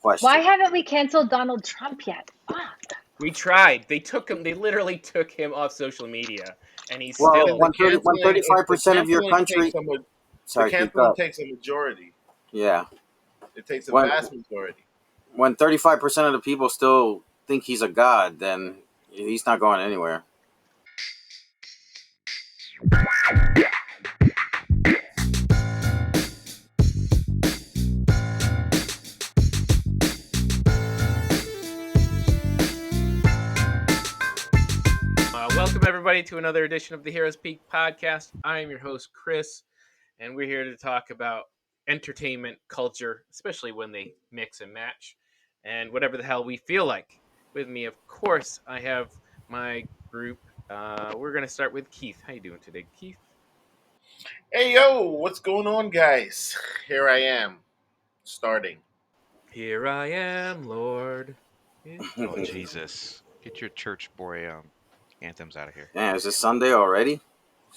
question. Why haven't we canceled Donald Trump yet? Fuck. We tried. They took him. They literally took him off social media, and he's Well, still. when 35% of your country. The Sorry, keep canceling up. takes a majority. Yeah. It takes a When- vast majority. When 35% of the people still think he's a god, then he's not going anywhere. Welcome everybody to another edition of the Heroes Peak podcast. I am your host Chris, and we're here to talk about entertainment, culture, especially when they mix and match, and whatever the hell we feel like. With me, of course, I have my group. We're gonna start with Keith. How you doing today, Keith? Hey, yo, what's going on, guys? Here I am, starting. Here I am, Lord. Oh, Jesus. Get your church boy anthems out of here. Yeah, is it Sunday already?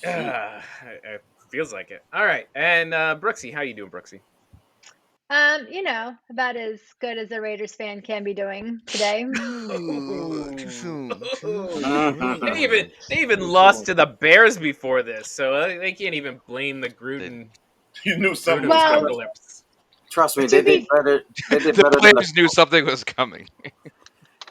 It feels like it. All right, and Brooksy, how you doing, Brooksy? About as good as a Raiders fan can be doing today. Too soon. They even lost to the Bears before this, so they can't even blame the Gruden. You knew something Well- was coming. apocalypse. Trust me, To they did be- better. They did The better than players knew something was coming.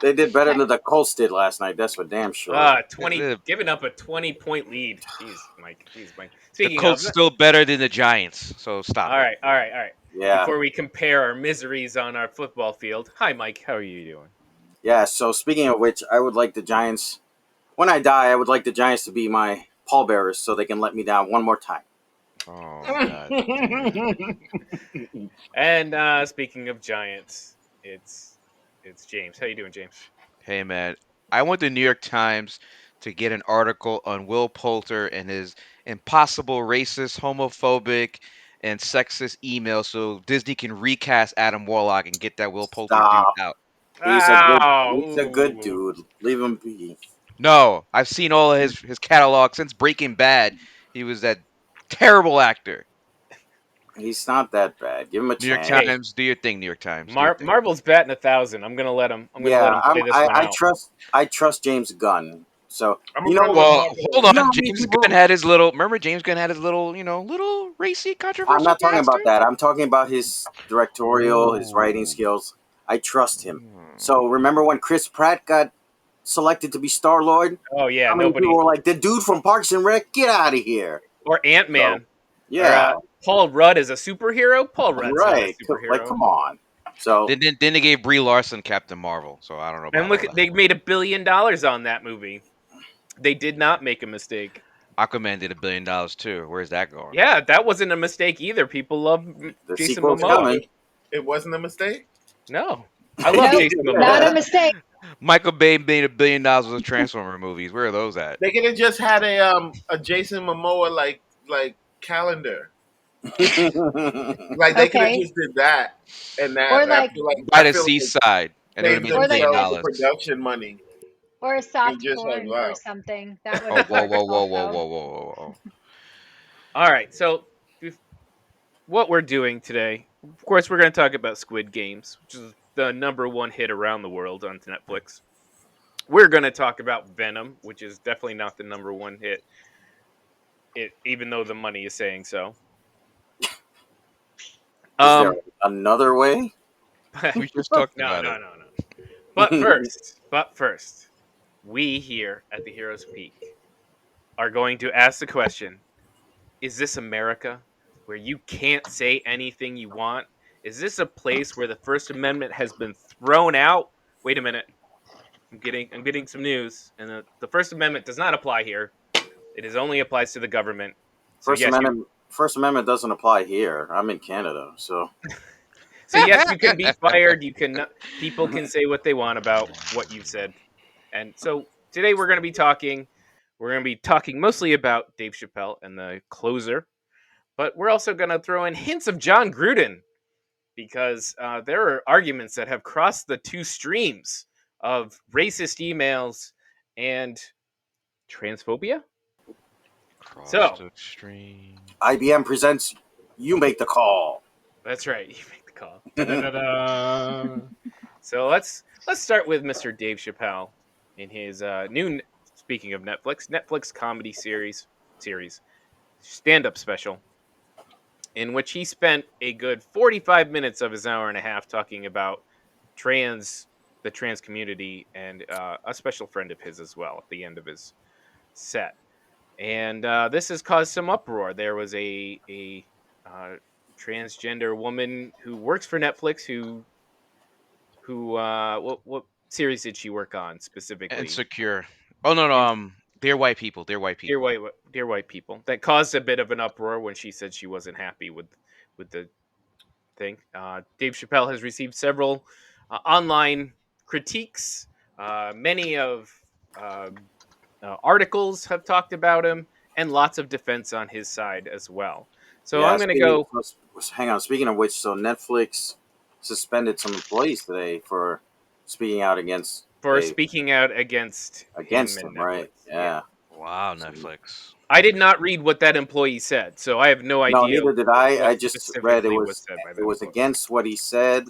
they did better than the Colts did last night. That's for damn sure. 20 giving up a 20-point lead. Jeez, Mike. The Speaking Colts of, still better than the Giants, so stop. all right. Yeah, Before we compare our miseries on our football field, hi Mike, how are you doing? yeah. So speaking of which, I would like the Giants. When I die, I would like the Giants to be my pallbearers, so they can let me down one more time. Oh, God. And speaking of Giants, it's James. How you doing, James? Hey, man. I went to New York Times to get an article on Will Poulter and his impossible racist, homophobic, and sexist email so Disney can recast Adam Warlock and get that Will Poulter Stop. dude out. He's a good dude. Leave him be. No, I've seen all of his catalog since Breaking Bad. He was that terrible actor. He's not that bad. Give him a New York chance. Times, do your thing, New York Times. Do your thing. Marvel's batting 1,000. I'm gonna let him. I'm gonna let him play this one I out. I trust James Gunn. So I'm you a know friend what? Well, Marvel. hold on. No, James people- Gunn had his little. Remember, James Gunn had his little, little racy, controversial. I'm not talking about bastard? that. I'm talking about his directorial, his writing Ooh. skills. I trust him. So remember when Chris Pratt got selected to be Star-Lord? Oh yeah, How many nobody people were like, the dude from Parks and Rec, get out of here. or Ant-Man. Yeah, Or, Paul Rudd is a superhero. Paul Rudd's right. not a superhero. Like, come on. So Then they gave Brie Larson Captain Marvel, so I don't know about And look, all that. they made $1 billion on that movie. They did not make a mistake. Aquaman did $1 billion too. Where's that going? Yeah, that wasn't a mistake either. People love the Jason sequel's Momoa. coming. It wasn't a mistake? No, I love Nope, Jason Momoa. not a mistake. Michael Bay made $1 billion with Transformer movies. Where are those at? They could have just had a Jason Momoa like calendar. Like they could have Okay. just did that, and that Or I like- feel like By I the feel like seaside, and it would have saved made Or $1 like- billion themselves dollars. production money. Or a soft just like, porn wow. or something. That would Oh, have whoa, worked whoa, whoa, also. whoa, whoa, whoa, whoa, whoa! All right, so what we're doing today, of course, we're going to talk about Squid Games, which is the #1 hit around the world on Netflix. We're going to talk about Venom, which is definitely not the #1 hit, even though the money is saying so. Is there another way? We just talked No. about it. But first, we here at the Heroes Peak are going to ask the question: is this America, where you can't say anything you want? Is this a place where the First Amendment has been thrown out? Wait a minute, I'm getting some news, and the First Amendment does not apply here. It only applies to the government. So First Amendment doesn't apply here. I'm in Canada, so yes, you can be fired. People can say what they want about what you've said. And so today we're going to be talking mostly about Dave Chappelle and the closer, but we're also going to throw in hints of John Gruden because there are arguments that have crossed the two streams of racist emails and transphobia. Cross So- the stream. IBM presents You Make the Call. That's right. You make the call. Da-da-da-da. So let's start with Mr. Dave Chappelle in his new. Speaking of Netflix comedy series stand up special, in which he spent a good 45 minutes of his hour and a half talking about the trans community and a special friend of his as well at the end of his set. And this has caused some uproar. There was a transgender woman who works for Netflix who what series did she work on specifically? Insecure. Oh no, no. They're white people. They're white people. Dear white people. That caused a bit of an uproar when she said she wasn't happy with the thing. Dave Chappelle has received several online critiques. Many of uh, articles have talked about him, and lots of defense on his side as well. So Yeah, I'm going to go hang on. Speaking of which, so Netflix suspended some employees today for speaking out against for speaking out against and him, Netflix. right? Yeah. Wow, So, Netflix. I did not read what that employee said, so I have no no, idea neither did I. what I just read specifically was said by that it was employee. against what he said,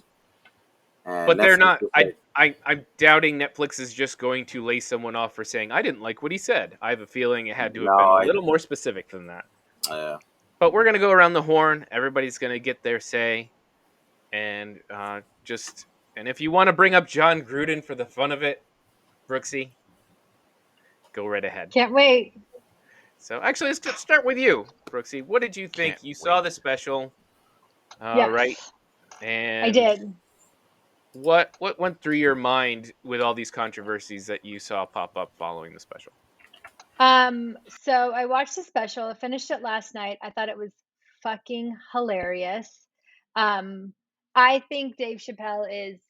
and But they're Netflix not. was like, I'm doubting Netflix is just going to lay someone off for saying I didn't like what he said. I have a feeling it had to have no, been a I, little more specific than that. uh, But we're gonna go around the horn. Everybody's gonna get their say, and and if you want to bring up John Gruden for the fun of it, Brooksy, go right ahead. Can't wait. So actually, let's start with you, Brooksy. What did you think? Can't You saw wait. the special, Yes, right? I And did. what went through your mind with all these controversies that you saw pop up following the special? So I watched the special. I finished it last night. I thought it was fucking hilarious. Um, I think Dave Chappelle is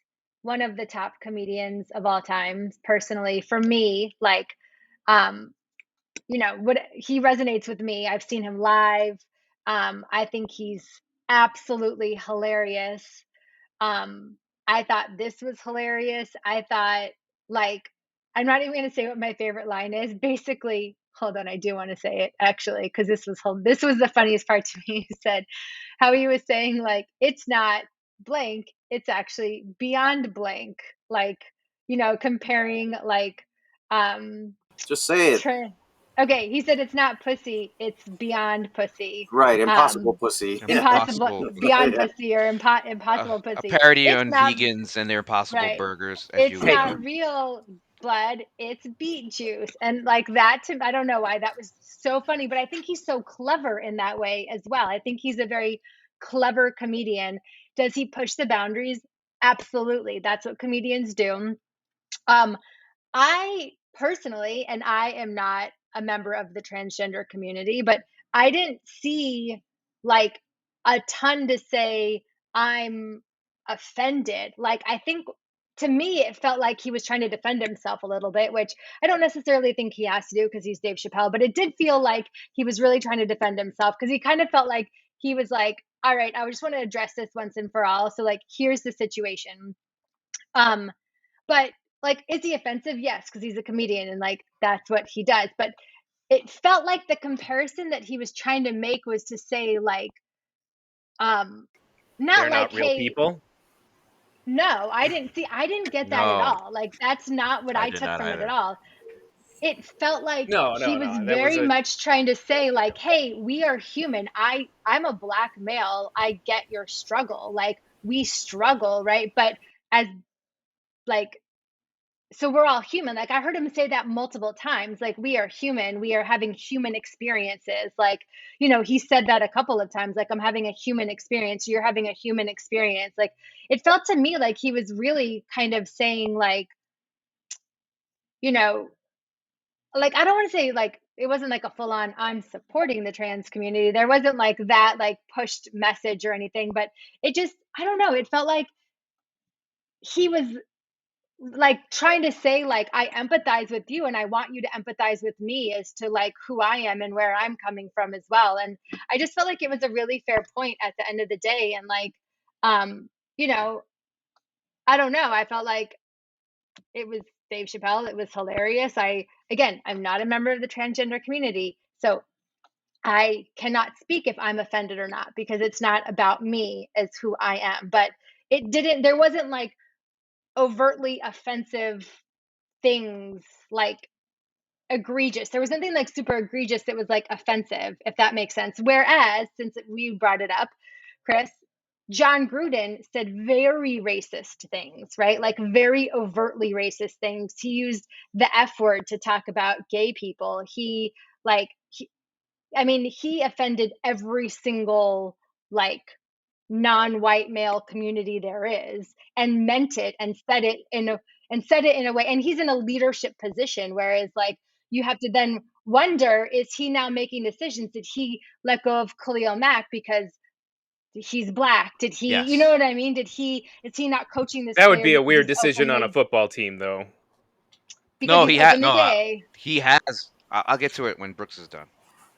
one of the top comedians of all time, personally. For me, like, um, what he resonates with me. I've seen him live. I think he's absolutely hilarious. Um, I thought this was hilarious. I thought, like, I'm not even going to say what my favorite line is. Basically, hold on, I do want to say it actually because this was the funniest part to me. He said how he was saying like it's not blank, it's actually beyond blank. Like, comparing like um just say it. tra- okay, he said it's not pussy, it's beyond pussy. Right, impossible Um pussy. Impossible, Impossible. beyond Yeah. pussy or impossible A pussy. parody It's on not vegans and their Impossible right. burgers, as you It's would Hey, know. not real blood. It's beet juice, and like that. I don't know why that was so funny, but I think he's so clever in that way as well. I think he's a very clever comedian. Does he push the boundaries? Absolutely. That's what comedians do. Um, I personally, and I am not a member of the transgender community, but I didn't see like a ton to say I'm offended. Like, I think to me, it felt like he was trying to defend himself a little bit, which I don't necessarily think he has to do because he's Dave Chappelle, but it did feel like he was really trying to defend himself because he kind of felt like he was like, all right, I just want to address this once and for all. So, like, here's the situation. Um, but like, is he offensive? Yes, because he's a comedian and like that's what he does. But it felt like the comparison that he was trying to make was to say like, um, not they're like, not real hey, people. no, I didn't get that at No, all. Like that's not what I I did took not from it at either. all. It felt like No, he no, was no. That was very a much trying to say like, hey, we are human. I'm a black male. I get your struggle. Like we struggle, right? But as like so we're all human. Like I heard him say that multiple times. Like we are human. We are having human experiences. Like, he said that a couple of times. Like I'm having a human experience. You're having a human experience. Like it felt to me like he was really kind of saying like, you know, like I don't want to say like it wasn't like a full on I'm supporting the trans community. There wasn't like that like pushed message or anything, but it just I don't know. It felt like he was like trying to say like I empathize with you and I want you to empathize with me as to like who I am and where I'm coming from as well. And I just felt like it was a really fair point at the end of the day. And like you know I don't know, I felt like it was Dave Chappelle, it was hilarious. I'm not a member of the transgender community, so I cannot speak if I'm offended or not because it's not about me as who I am. But there wasn't like overtly offensive things, like egregious. There was nothing like super egregious that was like offensive, if that makes sense. Whereas, since we brought it up, Chris, John Gruden said very racist things, right? Like very overtly racist things. He used the F word to talk about gay people. Like, he offended every single like non-white male community there is, and meant it, and said it in a way. And he's in a leadership position, whereas like you have to then wonder, is he now making decisions? Did he let go of Khalil Mack because he's black? Did he, you know Yes. what I mean? Is he not coaching this That would player be a because weird he's decision on a openly football team, though. because No, he's he had openly no. gay? He has. I'll get to it when Brooks is done.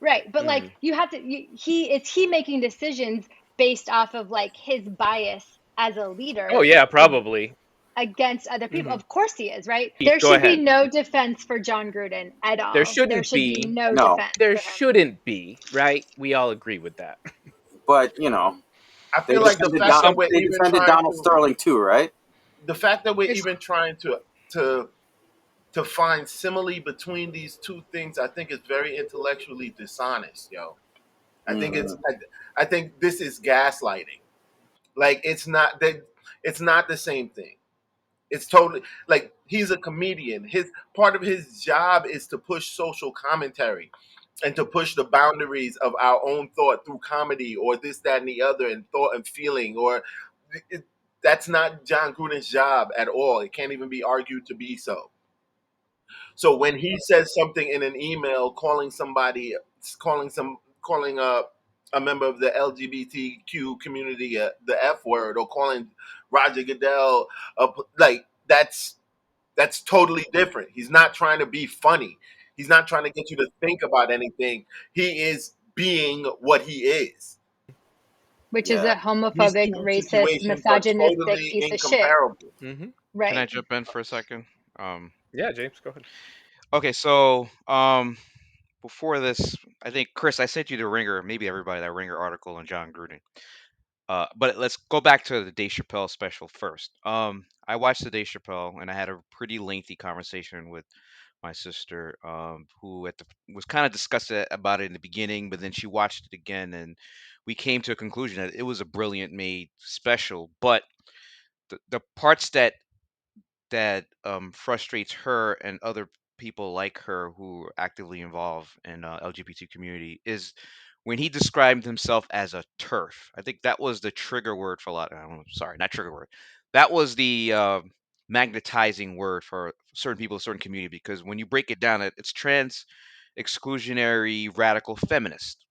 Right, but like Mm. you have to, he making decisions based off of like his bias as a Oh leader yeah, probably. against other people? Hmm. Of course he is, right? Keith, There go should be ahead. no defense for John Gruden at There all. There shouldn't should be be. no No, defense There for him. shouldn't be, right? We all agree with that. but I they feel like the There's, defended fact there's that Donald. some. we're They even defended trying Donald to Sterling too, right? the fact that we're There's even trying to find simile between these two things, I think is very intellectually dishonest, yo. I think Hmm. I think this is gaslighting. Like it's not the same thing. It's totally like he's a comedian. His part of his job is to push social commentary and to push the boundaries of our own thought through comedy or this, that, and the other, and thought and feeling. Or it, that's not John Gruden's job at all. It can't even be argued to be so. So when he says something in an email, calling a member of the LGBTQ community the F word, or calling Roger Goodell like that's totally different. He's not trying to be funny. He's not trying to get you to think about anything. He is being what he is. which is Yeah. a These homophobic, two racist, situations are misogynistic totally piece of shit. incomparable. Hmm. Can I Right. jump in for a second? Um. Yeah, James, go ahead. Okay, so before this, I think Chris, I sent you the Ringer, maybe everybody that Ringer article on John Gruden. But let's go back to the Dave Chappelle special first. I watched the Dave Chappelle, and I had a pretty lengthy conversation with my sister, who was kind of disgusted about it in the beginning, but then she watched it again, and we came to a conclusion that it was a brilliant made special. But the parts that frustrates her and other people like her who are actively involved in LGBT community is when he described himself as a turf. I think that was the trigger word for a lot. I don't know, sorry, not trigger word. That was the magnetizing word for certain people, a certain community, because when you break it down, it's trans exclusionary radical feminist.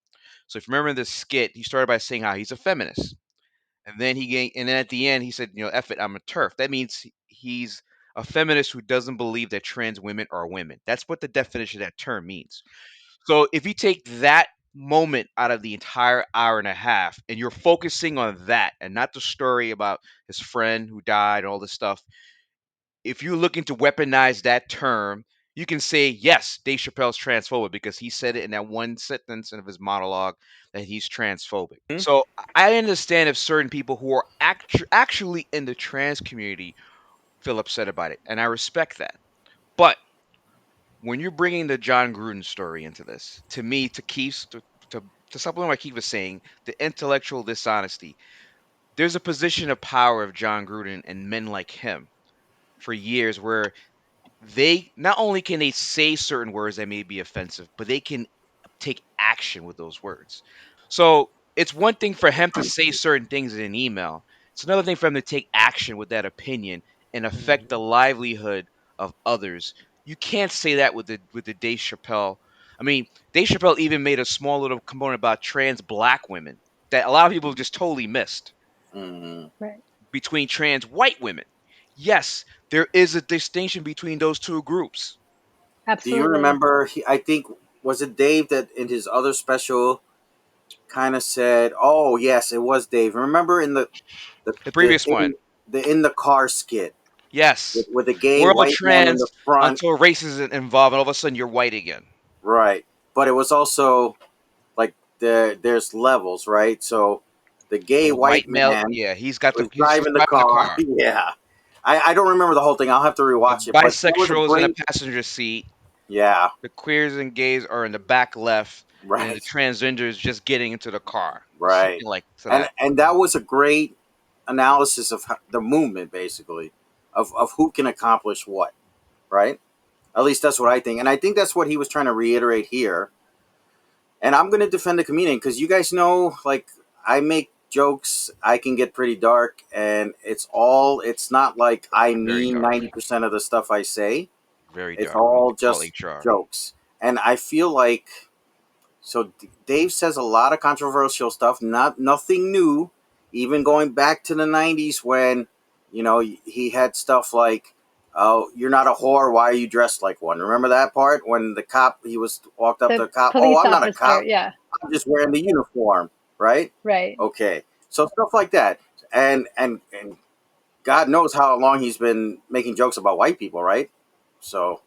So if you remember this skit, he started by saying how he's a feminist. And then at the end he said, F it, I'm a turf. That means he's a feminist who doesn't believe that trans women are women. That's what the definition of that term means. So if you take that moment out of the entire hour and a half and you're focusing on that and not the story about his friend who died and all this stuff, if you're looking to weaponize that term, you can say, yes, Dave Chappelle's transphobic because he said it in that one sentence of his monologue that he's transphobic. Hmm? So I understand if certain people who are actually in the trans community feel upset about it, and I respect that. But when you're bringing the John Gruden story into this, to me, to, to supplement what Keith was saying, the intellectual dishonesty, there's a position of power of John Gruden and men like him for years where they not only can they say certain words that may be offensive, but they can take action with those words. So it's one thing for him to say certain things in an email. It's another thing for him to take action with that opinion and affect the Hmm. livelihood of others. You can't say that with the Dave Chappelle. I mean, Dave Chappelle even made a small little component about trans black women that a lot of people just totally missed Hmm. Right. between trans white women. Yes, there is a distinction between those two groups. Do you Absolutely. remember? I think was it Dave that in his other special kind of said, "Oh yes, it was Dave." Remember in the The the previous one, the in the car skit yes, with the gay we're all white man in the trans front, until race is involved, and all of a sudden you're white again. right? But it was also like there's levels, right? So the The gay white white male, man yeah, was he's driving the driving the car, car. yeah. I don't remember the whole thing. I'll have to rewatch it. But it was a Bisexuals in the great. passenger seat. Yeah. The queers and gays are in the back left, and then the Right. transgenders just getting into the car. Right. Something like to And that. and that was a great analysis of the movement, basically, of who can accomplish what. Right. At least that's what I think, and I think that's what he was trying to reiterate here. And I'm going to defend the comedian because you guys know, like, I make jokes. I can get pretty dark, and it's not like I Very mean dark. 90% of the stuff I say. Very It's dark. We all need to call just HR. jokes. And I feel like, so Dave says a lot of controversial stuff, nothing new, even going back to the 90s when, he had stuff like, oh, you're not a whore, why are you dressed like one? Remember that part when the cop, he was walked up to The the cop, oh, police I'm not a officer, cop, yeah, I'm just wearing the uniform, right? right. Okay. So stuff like that. And God knows how long he's been making jokes about white people, right? So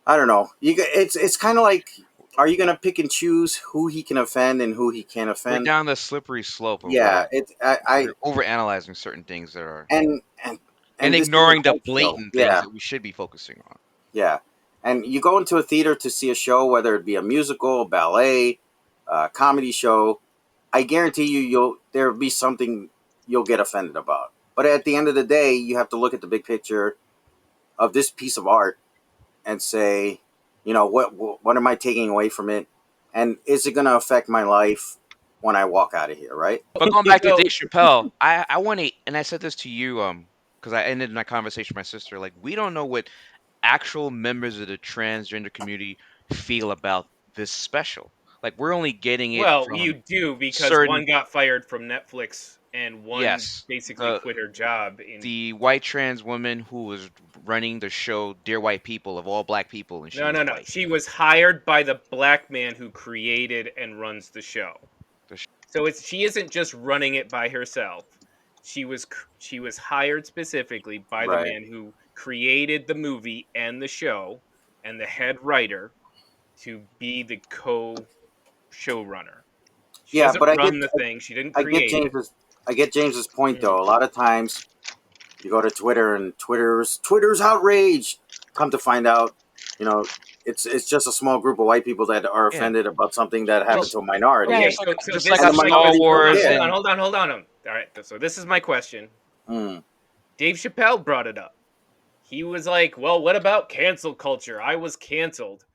I don't know. It's kind of like, are you gonna pick and choose who he can offend and who he can't We're offend? down the slippery slope of Yeah, where it's I we're overanalyzing certain things that are and and and and this is an ignoring the art show. blatant things Yeah, that we should be focusing on. yeah. And you go into a theater to see a show, whether it be a musical, ballet, comedy show. I guarantee you, there'll be something you'll get offended about. But at the end of the day, you have to look at the big picture of this piece of art and say, what am I taking away from it, and is it going to affect my life when I walk out of here, right? But going back to So Dave Chappelle, I want to, and I said this to you, because I ended my conversation with my sister. Like, we don't know what actual members of the transgender community feel about this special. Like, we're only getting it well, you from do because certain. one got fired from Netflix and one Yes, basically the quit her job in. the white trans woman who was running the show Dear White People of all black people, and she No, was no, no. white. She was hired by the black man who created and runs the show. The sh- So she isn't just running it by herself. She was hired specifically by the Right. man who created the movie and the show and the head writer to be the co-showrunner. She Yeah, doesn't but run the thing. She didn't I get create it. James's I get James's point Mhm. though. A lot of times you go to Twitter and Twitter's outraged. Come to find out, you know, it's just a small group of white people that are yeah, offended about something that Well, happened to a minority, okay, Right. so just this like and on the is my Star minority question. don't Wars Hold care. on, and hold on, hold on. All right, so this is my question. Mm, Dave Chappelle brought it up. He was like, "Well, what about cancel culture? I was canceled."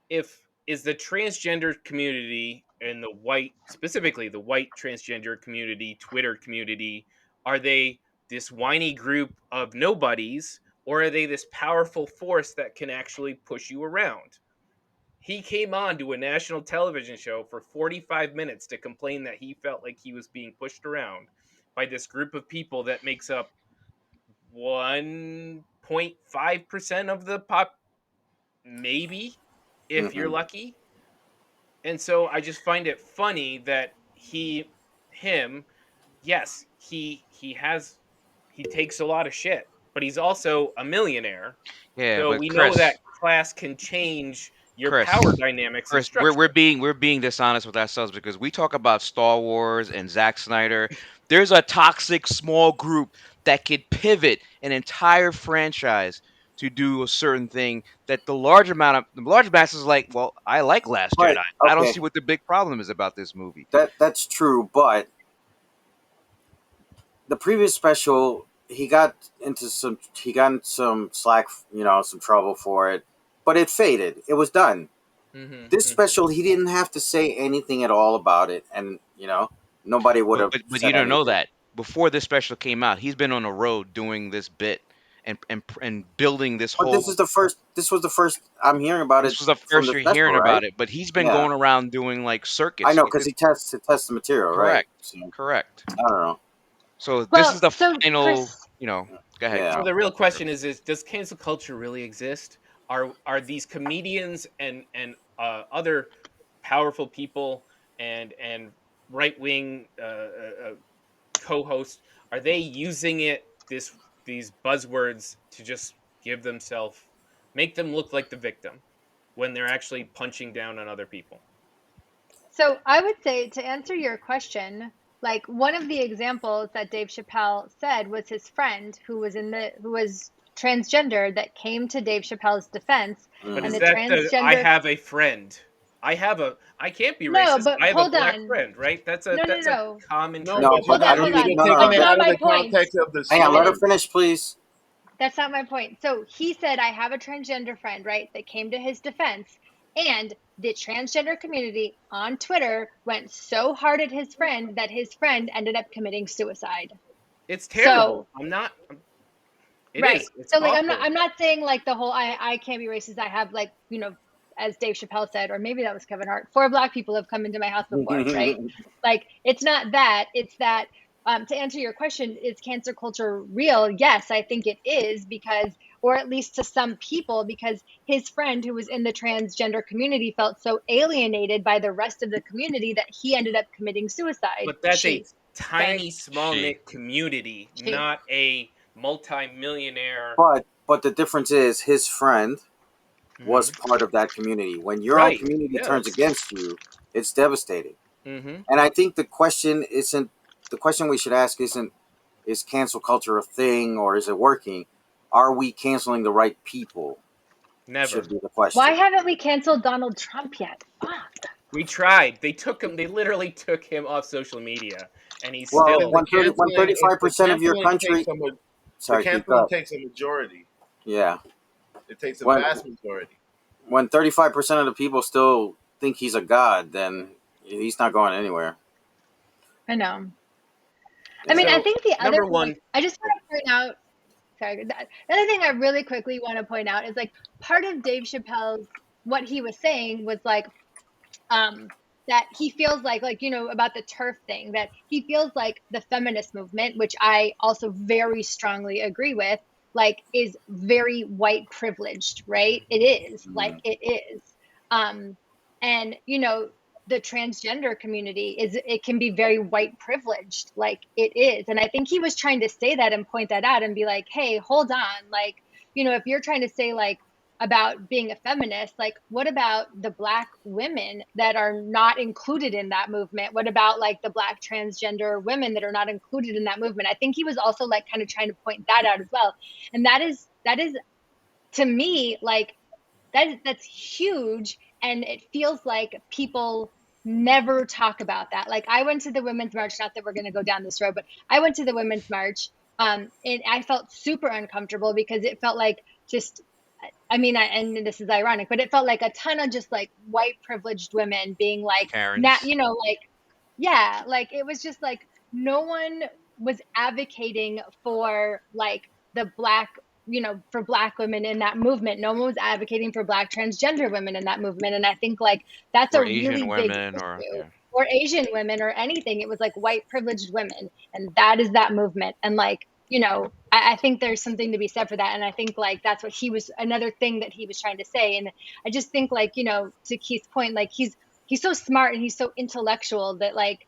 If is the transgender community and the white, specifically the white transgender community, Twitter community, are they this whiny group of nobodies, or are they this powerful force that can actually push you around? He came on to a national television show for 45 minutes to complain that he felt like he was being pushed around by this group of people that makes up 1.5% of the pop, maybe, if you're hmm lucky. And so I just find it funny that him, yes, he takes a lot of shit, but he's also a millionaire. yeah, So but we know that Chris, class can change your Chris, power dynamics and Chris, we're structure. being dishonest with ourselves because we talk about Star Wars and Zack Snyder. There's a toxic small group that could pivot an entire franchise to do a certain thing that the large masses is like, well, I like Last But Jedi. I don't okay, see what the big problem is about this movie. that's true. But the previous special, he got in some slack, some trouble for it, but it faded. It was done. This Hmm. special, he didn't have to say anything at all about it, and nobody would But have but you said don't know anything. that. Before this special came out, he's been on the road doing this bit and building this But whole. this was the first I'm hearing about This it was the from first the you're special, hearing right? about it, but he's been Yeah, going around doing like I circuits. know Like because this, he tests the material, right? correct, So, correct. I don't know. So this Well, is the so final. Chris, Go ahead, Yeah, So the real question is does cancel culture really exist? Are these comedians and other powerful people and right wing co-hosts, are they using these buzzwords to just give themselves, make them look like the victim when they're actually punching down on other people? so I would say to answer your question, like one of the examples that Dave Chappelle said was his friend who was transgender that came to Dave Chappelle's defense, But and is the Mhm. that the I transgender have a friend? I can't be no, racist. but I have a hold black on. friend, right? That's a No, no, that's a no. common No, trait. No, but but Hold I on, don't hold think. on. No, taking no. That's it not out of my the point. context of the Hang on. Let her story. finish, please. That's not my point. So he said, I have a transgender friend, right, that came to his defense. And the transgender community on Twitter went so hard at his friend that his friend ended up committing suicide. It's terrible. So, I'm not. It right. is. It's So like awful. I'm not saying like the whole I can't be racist. I have like, as Dave Chappelle said, or maybe that was Kevin Hart, 4 Black people have come into my house before, right? Like it's not that. It's that to answer your question, is cancer culture real? Yes, I think it is because, or at least to some people, because his friend who was in the transgender community felt so alienated by the rest of the community that he ended up committing suicide. But that's a Sorry, tiny, small She. knit community, she. not a multi-millionaire. but the difference is his friend was Mhm. part of that community. When your own Right. community Yeah. turns against you, it's devastating. Mm-hmm. And I think the question we should ask isn't, is cancel culture a thing or is it working? Are we canceling the right people? Never. Should be the Why question. haven't we canceled Donald Trump yet? Fuck. We tried. They took him. They literally took him off social media, and he's Well, Because still. the when canceling, it, the 35% of your canceling country, takes the sorry, keep canceling up. takes a majority. Yeah. It takes a When vast majority. 35% of the people still think he's a god, then he's not going anywhere. I know. I mean, Yeah. I So think the other number point, one, I just want to point out, sorry, the other thing I really quickly want to point out is like part of Dave Chappelle's, what he was saying was like, um, that he feels like, about the turf thing, that he feels like the feminist movement, which I also very strongly agree with, like is very white privileged, right? It is, like Mm. it is. Um, and the transgender community it can be very white privileged, like it is. And I think he was trying to say that and point that out and be like, hey, hold on, like, if you're trying to say like about being a feminist, like what about the Black women that are not included in that movement? What about like the Black transgender women that are not included in that movement? I think he was also like kind of trying to point that out as well. And that is to me like that's huge, and it feels like people never talk about that. Like I went to the women's march, not that we're going to go down this road, but I went to the women's march, and I felt super uncomfortable because it felt like just, I mean, and this is ironic, but it felt like a ton of just like white privileged women being like, not, Karens. like, yeah, like it was just like no one was advocating for like the Black, for Black women in that movement. No one was advocating for Black transgender women in that movement. And I think like that's a Or Asian really big women, or issue. yeah. Or Asian women or anything. It was like white privileged women. And that is that movement. And like, I think there's something to be said for that. And I think like that's what he was, another thing that he was trying to say. And I just think like, to Keith's point, like he's so smart and he's so intellectual that like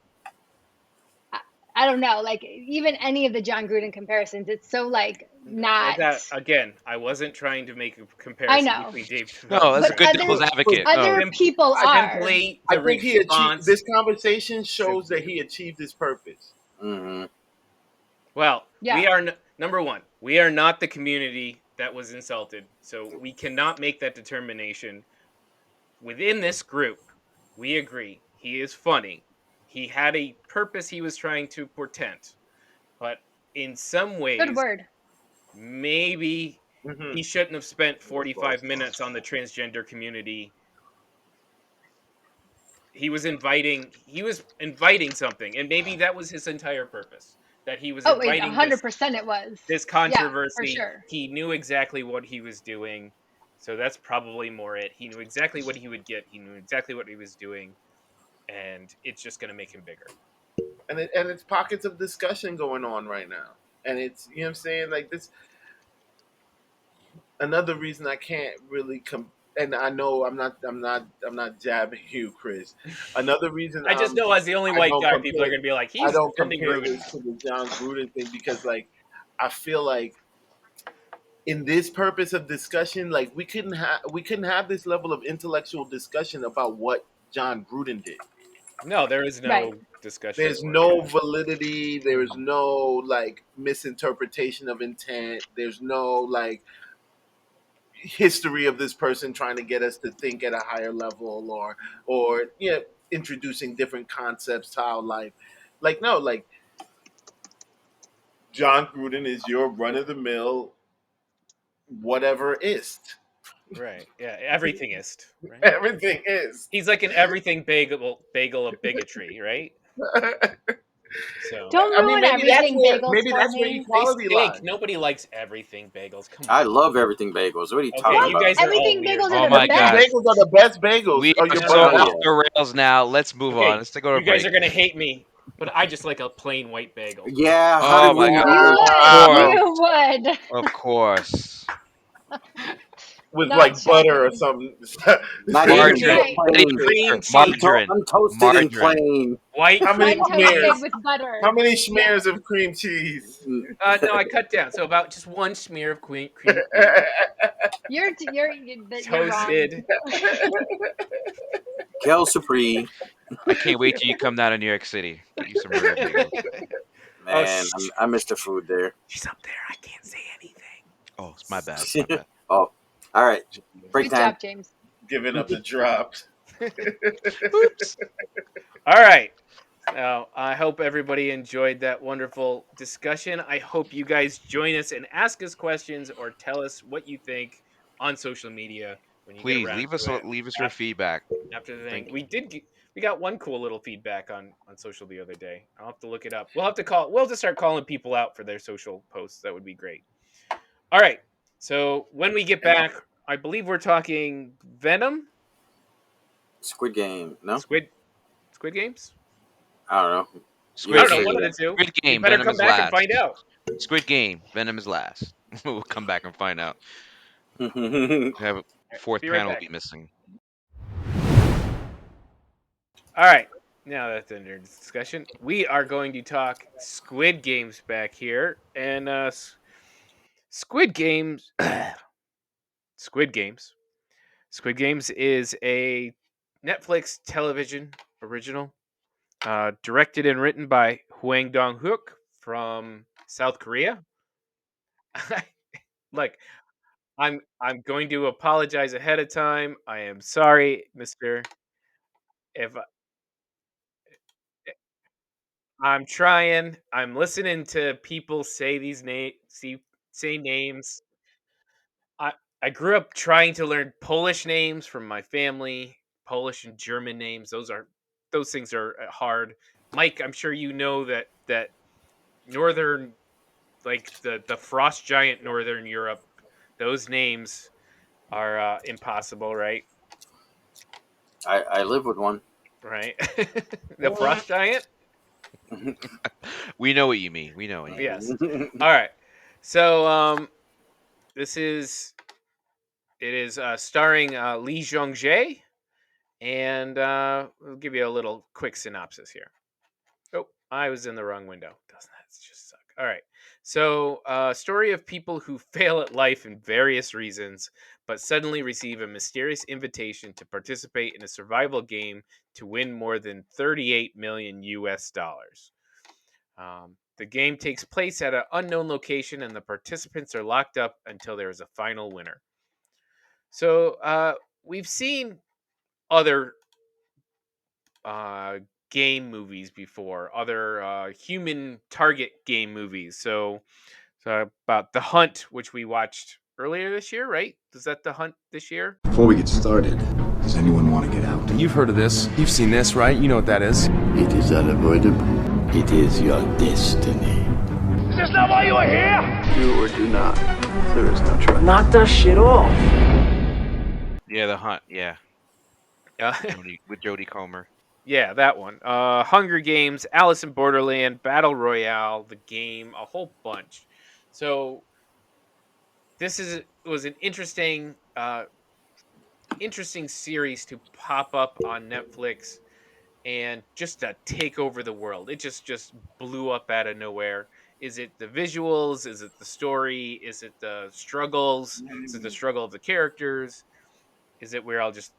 I, I don't know, like even any of the John Gruden comparisons, it's so like not. that again, I wasn't trying to make a I comparison know, between Dave No, Chappelle and that's but a good transgender. devil's other advocate. No. other Sim- people are. Simply I the think he achieved response. this conversation shows that Simply, he achieved his purpose. Mm-hmm. well, we Yeah, are number one. We are not the community that was insulted, so we cannot make that determination. Within this group, we agree he is funny. He had a purpose he was trying to portend, but in some good ways, word. maybe Hmm. he shouldn't have spent Yes, boss. 45 minutes on the transgender community. He was inviting something, and maybe that was his entire purpose, that he was Oh wait, inviting this 100% it was. this Yeah, for controversy. sure. He knew exactly what he was doing, so that's probably more it. He knew exactly what he would get. He knew exactly what he was doing, and it's just going to make him bigger. And it's pockets of discussion going on right now, and it's, you know what I'm saying, like this. Another reason I can't really come, and I know I'm not jabbing you, Chris. Another reason I just know as the only I white don't guy, people are compare going to be like, I he's don't defending compare Gruden. this to the John Gruden thing, because like I feel like in this purpose of discussion, like we couldn't have this level of intellectual discussion about what John Gruden did. No, there is Right. no discussion. There's no validity. There's no like misinterpretation of intent. There's no like history of this person trying to get us to think at a higher level, or introducing different concepts to our life. Like no, like John Gruden is your run of the mill whatever is. Right. Yeah. Everything is. Right. Everything is. He's like an everything bagel of bigotry, right? So Don't I mean, ruin everything bagels maybe for that's where me. they equality stink. lies. Nobody likes everything bagels. Come I on. love everything bagels. What are you Okay, talking you about? guys are all Everything weird. bagels Oh are the my Everything gosh. best. bagels are the best bagels. We Oh, are you're so Hell bugging off out. yeah. the rails now. Let's move on. Okay, Let's go to a you guys break. are gonna hate me, but I just like a plain white bagel. Yeah, how Oh did we my god. You know? Of would. course. You would. Of course. With Not like butter or shocking. something. Not Cream even Margarine. just Right. cheese. Not plain. even Cream butter. cheese. Margarine. I'm toasted and Margarine. plain. White How many cheese. smears? Untoasted with butter. How many Yes. smears of cream cheese? No, I cut down. So about just one smear of cream cheese. You're wrong. Toasted. Kel Supreme. I can't wait till you come down to New York City. Get you some rare bagels. Oh, Man, I missed the food there. she's up there. I can't say anything. Oh, it's my bad. My bad. Oh, all right. Break Good time. job, James. Giving up the drops. Oops. All right. Now, I hope everybody enjoyed that wonderful discussion. I hope you guys join us and ask us questions or tell us what you think on social media when you get Please around to it. leave us your feedback. After the thing, Thank we got one cool little feedback on social the other day. I'll have to look it up. We'll have to start calling people out for their social posts. That would be great. All right. So when we get back, I believe we're talking Venom, Squid Game. No, Squid Games. I don't know. You I Squid don't guys know, Game. figure one it of out. the two. Squid You Game. better Venom come is back and last. find out. Squid Game. Venom is last. We'll come back and find out. All We have a fourth Be right panel will back. be missing. All right. Now that's the end of the discussion, we are going to talk Squid Games back here, and Squid Games. Squid Games. Squid Games is a Netflix television original, directed and written by Hwang Dong-hyuk from South Korea. Look, I'm going to apologize ahead of time. I am sorry, Mister. If I'm trying, I'm listening to people say these say names. I I grew up trying to learn Polish names from my family, Polish and German names. Those things are hard. Mike, I'm sure you know that northern, like the frost giant northern Europe, those names are impossible, right? I live with one. Right? The frost giant? We know what you mean. We know what you mean. Yes. All right. So this is it is starring Lee Jong Jae, and we'll give you a little quick synopsis here. Oh, I was in the wrong window. Doesn't that just suck? All right. So, story of people who fail at life in various reasons, but suddenly receive a mysterious invitation to participate in a survival game to win more than 38 million US dollars. The game takes place at an unknown location, and the participants are locked up until there is a final winner. So, we've seen other uh, game movies before, other human target game movies. So about The Hunt, which we watched earlier this year, right? Is that The Hunt this year? Before we get started, does anyone want to get out? You've heard of this. You've seen this, right? You know what that is. It is unavoidable. It is your destiny. Is this not why you are here? Do or do not. There is no try. Knock that shit off. Yeah, The Hunt. Yeah, Yeah, with Jodie Comer. yeah, that one. Hunger Games, Alice in Borderland, Battle Royale, The Game, a whole bunch. So was an interesting series to pop up on Netflix and just to take over the world. It just blew up out of nowhere. Is it the visuals? Is it the story? Is it the struggles? Is it the struggle of the characters? Is it we're all just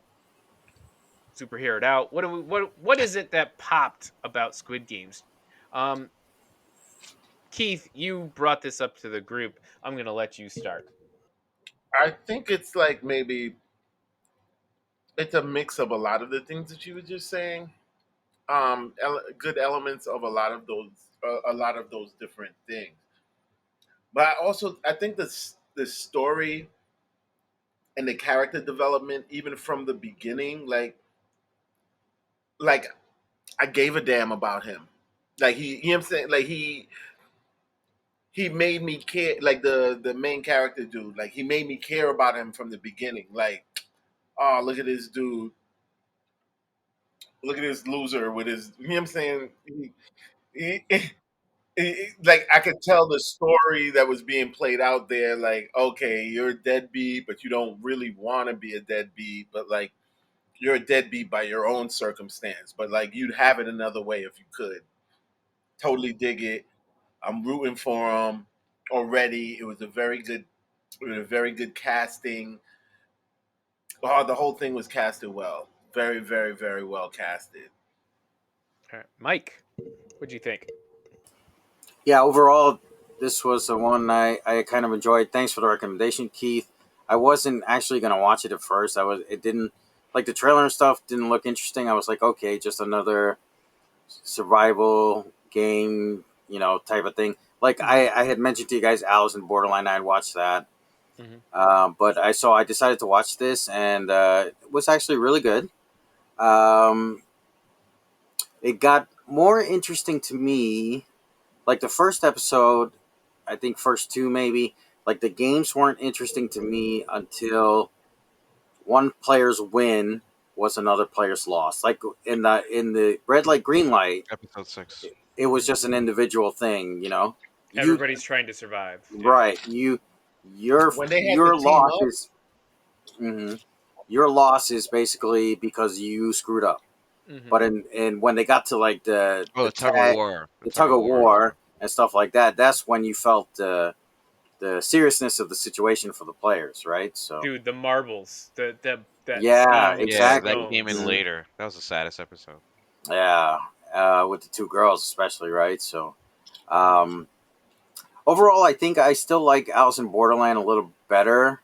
superheroed out. What is it that popped about Squid Games? Um, Keith, you brought this up to the group. I'm going to let you start. I think it's like maybe it's a mix of a lot of the things that you were just saying. Good elements of a lot of those different things. But I think the story and the character development, even from the beginning, like I gave a damn about him. Like you know what I'm saying? Like he made me care. Like the main character dude, like he made me care about him from the beginning. Like, oh, look at this dude. Look at this loser with his. You know what I'm saying? Like I could tell the story that was being played out there. Like, okay, you're a deadbeat, but you don't really want to be a deadbeat. But like, you're a deadbeat by your own circumstance. But like, you'd have it another way if you could. Totally dig it. I'm rooting for him already. It was a very good. It was a very good casting. Oh, the whole thing was casted well. Very, very, very well casted. All right. Mike, what'd you think? Yeah, overall, this was the one I kind of enjoyed. Thanks for the recommendation, Keith. I wasn't actually gonna watch it at first. It didn't like the trailer and stuff didn't look interesting. I was like, okay, just another survival game, type of thing. Like I had mentioned to you guys, Alice in Borderline. I had watched that, Mm-hmm. but I decided to watch this, and it was actually really good. Um, it got more interesting to me. Like the first episode, I think first two maybe. Like the games weren't interesting to me until one player's win was another player's loss. Like in the red light green light, Episode 6. it was just an individual thing. You Everybody's trying to survive. Yeah. right. Your When they had to your team loss up, is mhm. Your loss is basically because you screwed up. Mm-hmm. But in when they got to like Oh, the the tug of tag, war. the tug of war and stuff like that, that's when you felt the seriousness of the situation for the players, right? So Dude, the marbles, that yeah, scene with the Yeah, that exactly. came in stones. Mhm. later. That was the saddest episode. Yeah, with the two girls especially, right? So Mhm. um, overall, I think I still like Alice in Borderland a little better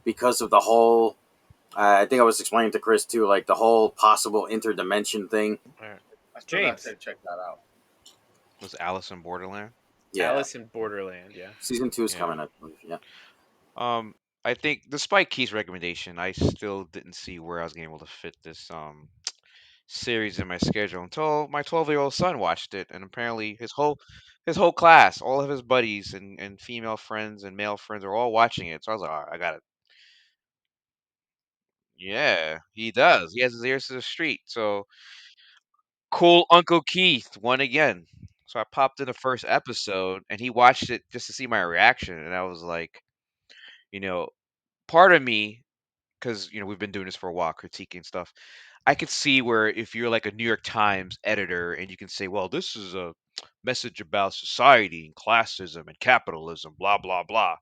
because of the whole. I think I was explaining to Chris too, like the whole possible interdimension thing. All right. I still got James, to check that out. Was Alice in Borderland? Yeah, Alice in Borderland. Yeah. season two is Yeah. coming, I believe. Yeah. Um, I think despite Keith's recommendation, I still didn't see where I was going to be able to fit this series in my schedule until my 12-year-old son watched it, and apparently his whole class, all of his buddies and female friends and male friends are all watching it. So I was like, all right, I got it. Yeah, he does. He has his ears to the street. So cool, Uncle Keith won again. So I popped in the first episode, and he watched it just to see my reaction, and I was like, you know, part of me, because we've been doing this for a while, critiquing stuff. I could see where if you're like a New York Times editor and you can say, well, this is a message about society and classism and capitalism, blah blah blah.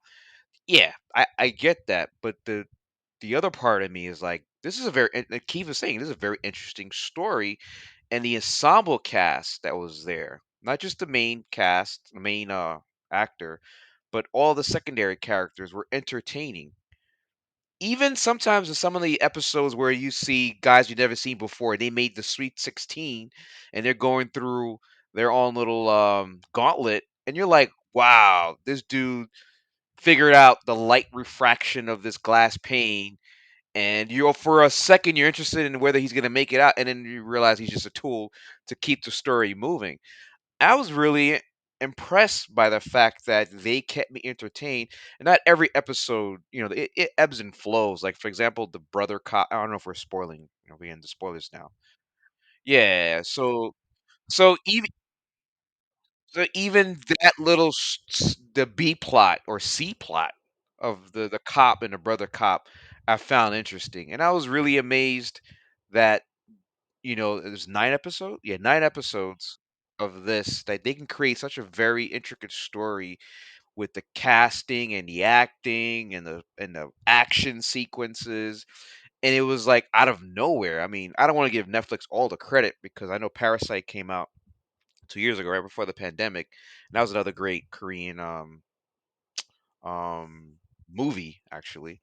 Yeah, I get that, but the other part of me is like, this is a very, like Keith was saying, this is a very interesting story, and the ensemble cast that was there, not just the main cast, the main actor, but all the secondary characters were entertaining. Even sometimes in some of the episodes where you see guys you've never seen before, they made the Sweet 16 and they're going through their own little gauntlet, and you're like, wow, this dude figured out the light refraction of this glass pane, and you're for a second you're interested in whether he's going to make it out, and then you realize he's just a tool to keep the story moving. I was really impressed by the fact that they kept me entertained, and not every episode, it ebbs and flows. Like for example, the brother cop. I don't know if we're spoiling. We're into spoilers now. Yeah. So even that little the B plot or C plot of the cop and the brother cop, I found interesting, and I was really amazed that there's 9 episodes. Yeah, 9 episodes of this that they can create such a very intricate story with the casting and the acting and the action sequences, and it was like out of nowhere. I mean, I don't want to give Netflix all the credit because I know Parasite came out 2 years ago, right before the pandemic, and that was another great Korean um movie actually.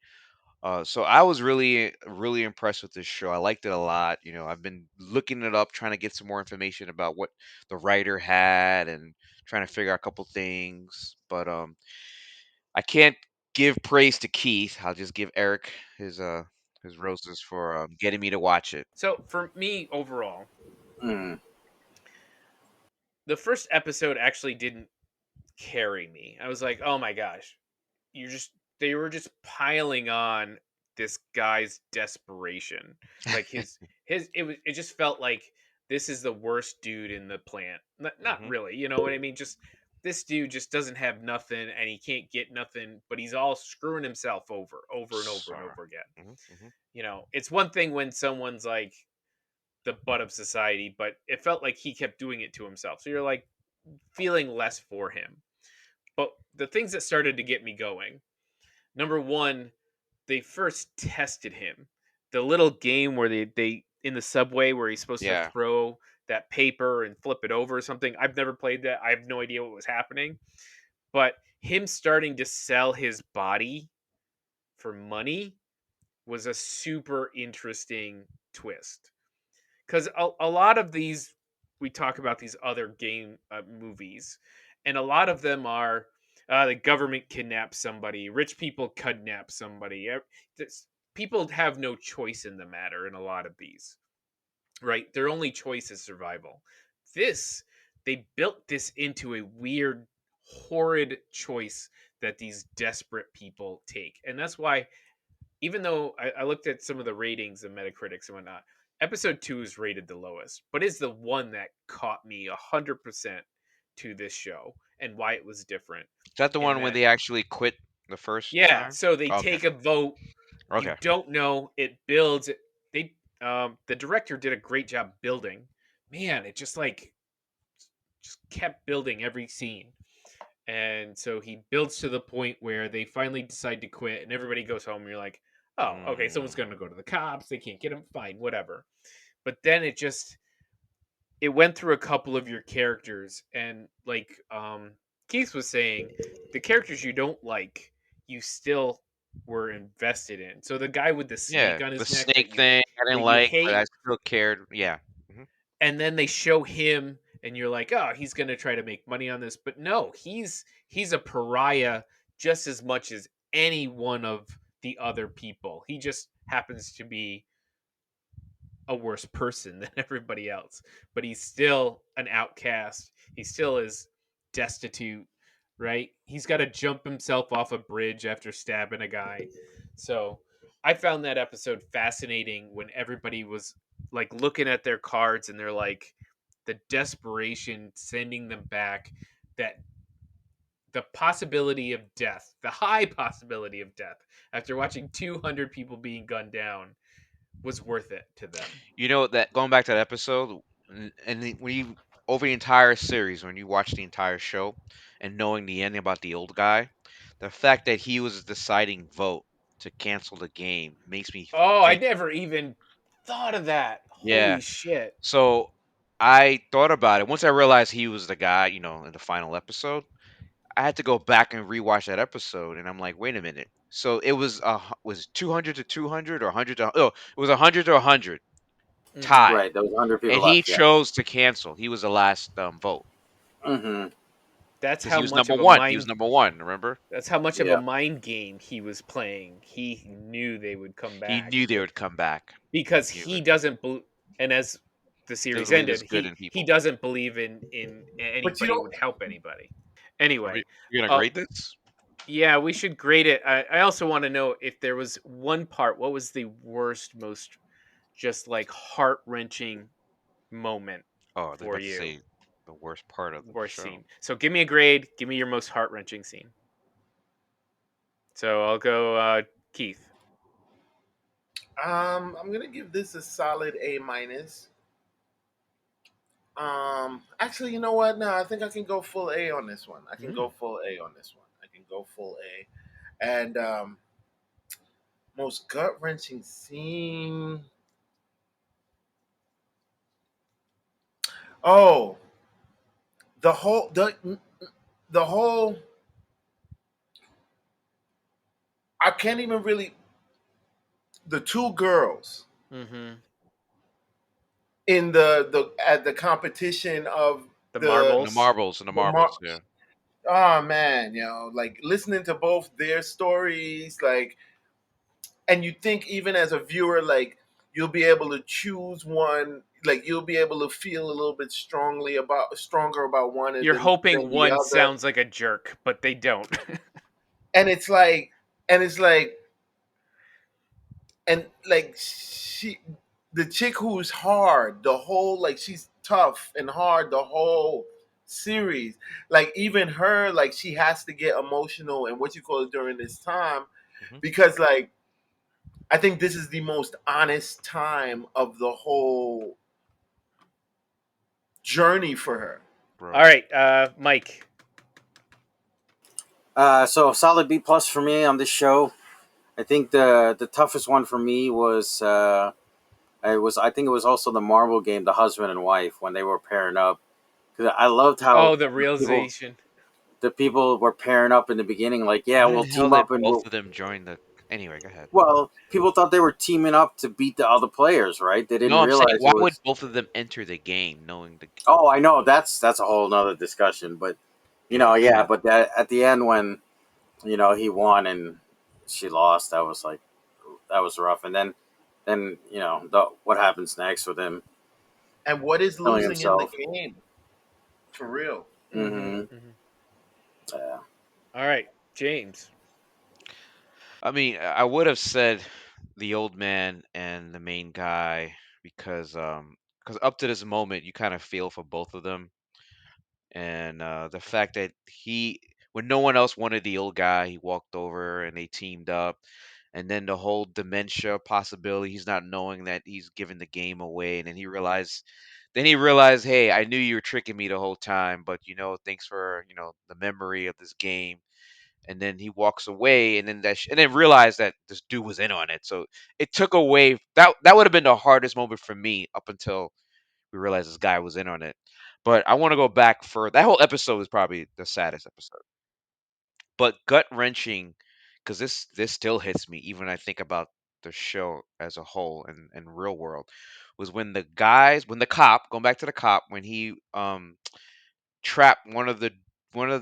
So I was really impressed with this show. I liked it a lot. I've been looking it up, trying to get some more information about what the writer had and trying to figure out a couple things. But I can't give praise to Keith. I'll just give Eric his roses for getting me to watch it. So for me overall, Mm. the first episode actually didn't carry me. I was like, "Oh my gosh, you just they were just piling on this guy's desperation. Like it just felt like this is the worst dude in the plant. Not Hmm. really, you know what I mean? Just this dude just doesn't have nothing and he can't get nothing, but he's all screwing himself over and over and Sorry. over again. Hmm. It's one thing when someone's like the butt of society, but it felt like he kept doing it to himself. So you're like feeling less for him. But the things that started to get me going, number one, they first tested him. The little game where they in the subway where he's supposed to Yeah. throw that paper and flip it over or something. I've never played that. I have no idea what was happening. But him starting to sell his body for money was a super interesting twist. Because a lot of these, we talk about these other game movies, and a lot of them are the government kidnaps somebody, rich people kidnap somebody. People have no choice in the matter in a lot of these, right? Their only choice is survival. This, they built this into a weird, horrid choice that these desperate people take. And that's why, even though I looked at some of the ratings of Metacritics and whatnot, episode 2 is rated the lowest, but is the one that caught me 100% to this show and why it was different. Is that the In one when that, they actually quit the first yeah, time? so they Okay. take a vote. You Okay. don't know. It builds. They the director did a great job building. Man, it just kept building every scene. And so he builds to the point where they finally decide to quit and everybody goes home and you're like, oh, okay, someone's going to Mm. go to the cops. They can't get him. Fine, whatever. But then it went through a couple of your characters. And like Keith was saying, the characters you don't like, you still were invested in. So the guy with the Yeah, snake on the his neck snake thing I didn't that you like, but hate, I still cared. Yeah. Hmm. and then they show him and you're like, oh, he's going to try to make money on this, but no, he's a pariah just as much as any one of the other people. He just happens to be a worse person than everybody else, but he's still an outcast. He still is destitute, right? He's got to jump himself off a bridge after stabbing a guy. So I found that episode fascinating when everybody was like looking at their cards and they're like the desperation sending them back, that the possibility of death, the high possibility of death after watching 200 people being gunned down was worth it to them. That going back to that episode, when you over the entire series, when you watch the entire show, and knowing the ending about the old guy, the fact that he was the deciding vote to cancel the game makes me Oh, I think. never even thought of that. Yeah. Holy shit. So I thought about it once I realized he was the guy, in the final episode. I had to go back and rewatch that episode, and I'm like, wait a minute. So it was 200 to 200 or 100 to it was 100 to 100 Hmm. tie, Right, there was 100 people and he left. Yeah. chose to cancel. He was the last vote Mm-hmm. That's because he how was much number of a one. He was mind number one. Remember? that's how much of a Yeah. mind game he was playing. He knew they would come He back knew they would come back. because He knew he it. doesn't and as the Doesn't series believe ended, there's good he in he people. doesn't believe in But you anybody don't. would help anybody. Are we Anyway, you gonna uh grade this? yeah, we should grade it. I also want to know if there was one part, what was the worst, most just like heart-wrenching moment Oh, I was for about to you? say the worst part of the Worst show. scene. So give me a grade. Give me your most heart wrenching scene. So I'll go Keith. I'm gonna give this a solid A minus. Actually, you know what? No, I think I can go full A on this one. I can Mm. go full A on this one. I can go full A, and Most gut wrenching scene. Oh, the whole the whole. I can't even really. The two girls Mm-hmm. in the at the competition of The the And the marbles. marbles and the the mar- marbles. Yeah. oh man, like listening to both their stories, like, and you think even as a viewer, like you'll be able to choose one, like you'll be able to feel a little bit stronger about one You're than hoping the one other, sounds like a jerk, but they don't. and it's like and like the chick who's hard the whole, like she's tough and hard the whole series, like even her, like she has to get emotional and what you call it during this time, Hmm. because like I think this is the most honest time of the whole journey for her. All Bro. right, Mike. So solid B plus for me on this show. I think the toughest one for me was I think it was also the Marvel game, the husband and wife when they were pairing up. Because I loved how Oh, the people realization. the people were pairing up in the beginning, like, yeah, Why we'll the hell team did up and both we'll. of them join the? Anyway, go ahead. Well, people thought they were teaming up to beat the other players, right? They didn't No, I'm saying realize it why would was. both of them enter the game knowing the? Oh, I know that's a whole nother discussion, but Yeah. yeah. But at the end when he won and she lost, that was like that was rough. And then what happens next with him And what is killing losing in the himself. game, for real? Mm-hmm. Mm-hmm. Mm-hmm. Yeah. All right, James. I mean, I would have said the old man and the main guy because up to this moment you kind of feel for both of them, and the fact that when no one else wanted the old guy, he walked over and they teamed up, and then the whole dementia possibility, he's not knowing that he's giving the game away, and then he realized, hey, I knew you were tricking me the whole time, but thanks for the memory of this game. And then he walks away, and then realized that this dude was in on it. So it took away that would have been the hardest moment for me up until we realized this guy was in on it. But I want to go back for that whole episode is probably the saddest episode, but gut wrenching because this still hits me even when I think about the show as a whole and real world was when the cop, going back to the cop, when he trapped one of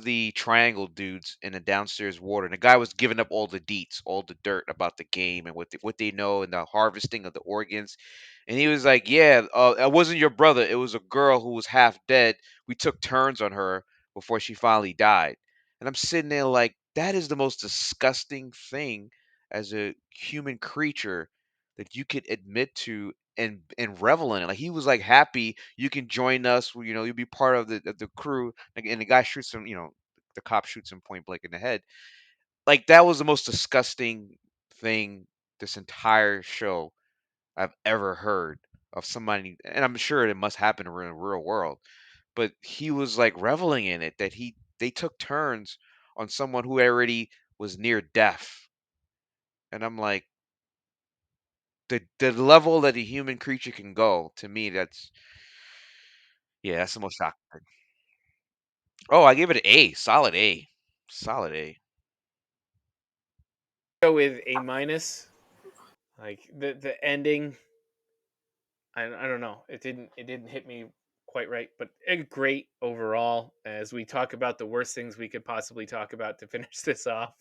the triangle dudes in the downstairs water, and the guy was giving up all the deets, all the dirt about the game and what they know and the harvesting of the organs. And he was like, "Yeah, it wasn't your brother. It was a girl who was half dead. We took turns on her before she finally died." And I'm sitting there like, that is the most disgusting thing as a human creature that you could admit to and revel in it. Like he was like happy you can join us. You'll be part of the crew. And the guy shoots him. The cop shoots him point blank in the head. Like that was the most disgusting thing this entire show I've ever heard of somebody. And I'm sure it must happen in the real world. But he was like reveling in it that they took turns on someone who already was near death. And I'm like, the level that a human creature can go, to me, that's the most shocking thing. Oh, I gave it an A, solid A, solid A. Go with A minus. Like the ending. I don't know. It didn't hit me quite right, but great overall. As we talk about the worst things we could possibly talk about to finish this off.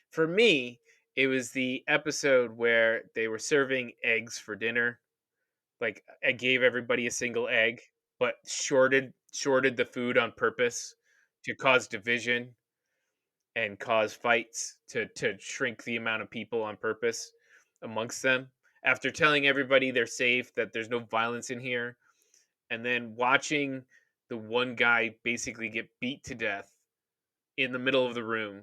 For me, it was the episode where they were serving eggs for dinner. Like I gave everybody a single egg, but shorted the food on purpose to cause division and cause fights to shrink the amount of people on purpose amongst them. After telling everybody they're safe, that there's no violence in here, and then watching the one guy basically get beat to death in the middle of the room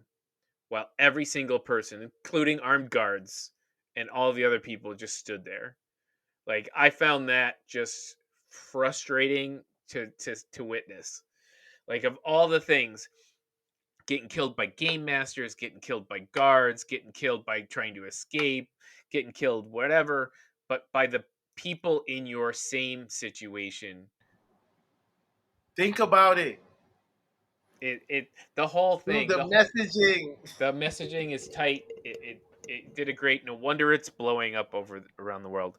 while every single person, including armed guards and all the other people, just stood there. Like I found that just frustrating to witness. Like of all the things, getting killed by game masters, getting killed by guards, getting killed by trying to escape, getting killed whatever, but by the people in your same situation. Think about it. It the whole Dude, thing, the messaging. the messaging is tight. It did a great. No wonder it's blowing up around the world.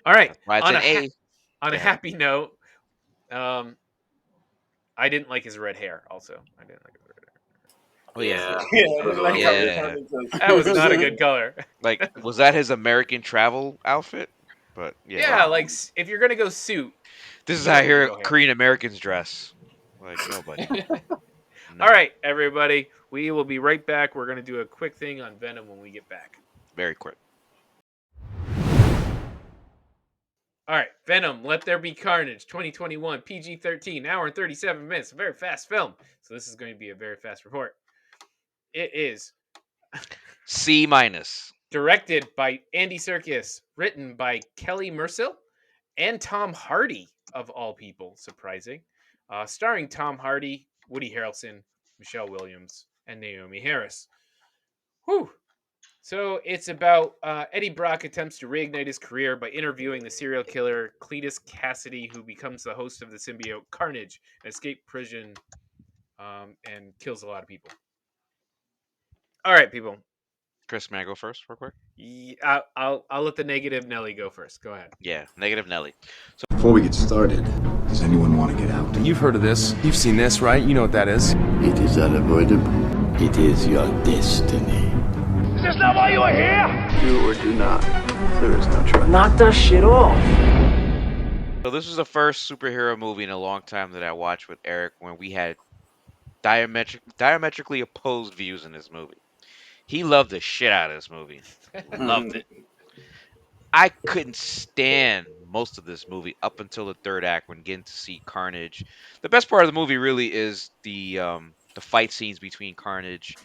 All right, That's why it's on an a A. on Go a ahead. happy note, I didn't like his red hair. Also, I didn't like his red hair. Oh yeah, Yeah. Yeah, That I was didn't a like little how it weird. yeah. turned into That was a not a good color. Like, was that his American travel outfit? But yeah, Yeah, no. like if you're gonna go suit, This is you how I don't need to hear go hair. Korean Americans dress. Like nobody. No. All right, everybody, we will be right back. We're gonna do a quick thing on Venom when we get back. Very quick. All right, Venom, Let There Be Carnage, 2021, PG-13, hour and 37 minutes. A very fast film. So this is going to be a very fast report. It is C minus. directed by Andy Serkis, written by Kelly Mersil and Tom Hardy, of all people, surprising. Starring Tom Hardy, Woody Harrelson, Michelle Williams, and Naomi Harris. Whew. So it's about Eddie Brock attempts to reignite his career by interviewing the serial killer Cletus Cassidy, who becomes the host of the symbiote Carnage, escaped prison, and kills a lot of people. All right, people. Chris, may I go first, real quick? I'll let the negative Nelly go first. Go ahead. Yeah, negative Nelly. Before we get started, does anyone want to get out? You've heard of this. You've seen this, right? You know what that is. It is unavoidable. It is your destiny. Is this not why you are here? Do or do not. There is no try. Knock that shit off. So this was the first superhero movie in a long time that I watched with Eric when we had diametrically opposed views in this movie. He loved the shit out of this movie. Loved it. I couldn't stand most of this movie up until the third act when getting to see Carnage. The best part of the movie really is the fight scenes between Carnage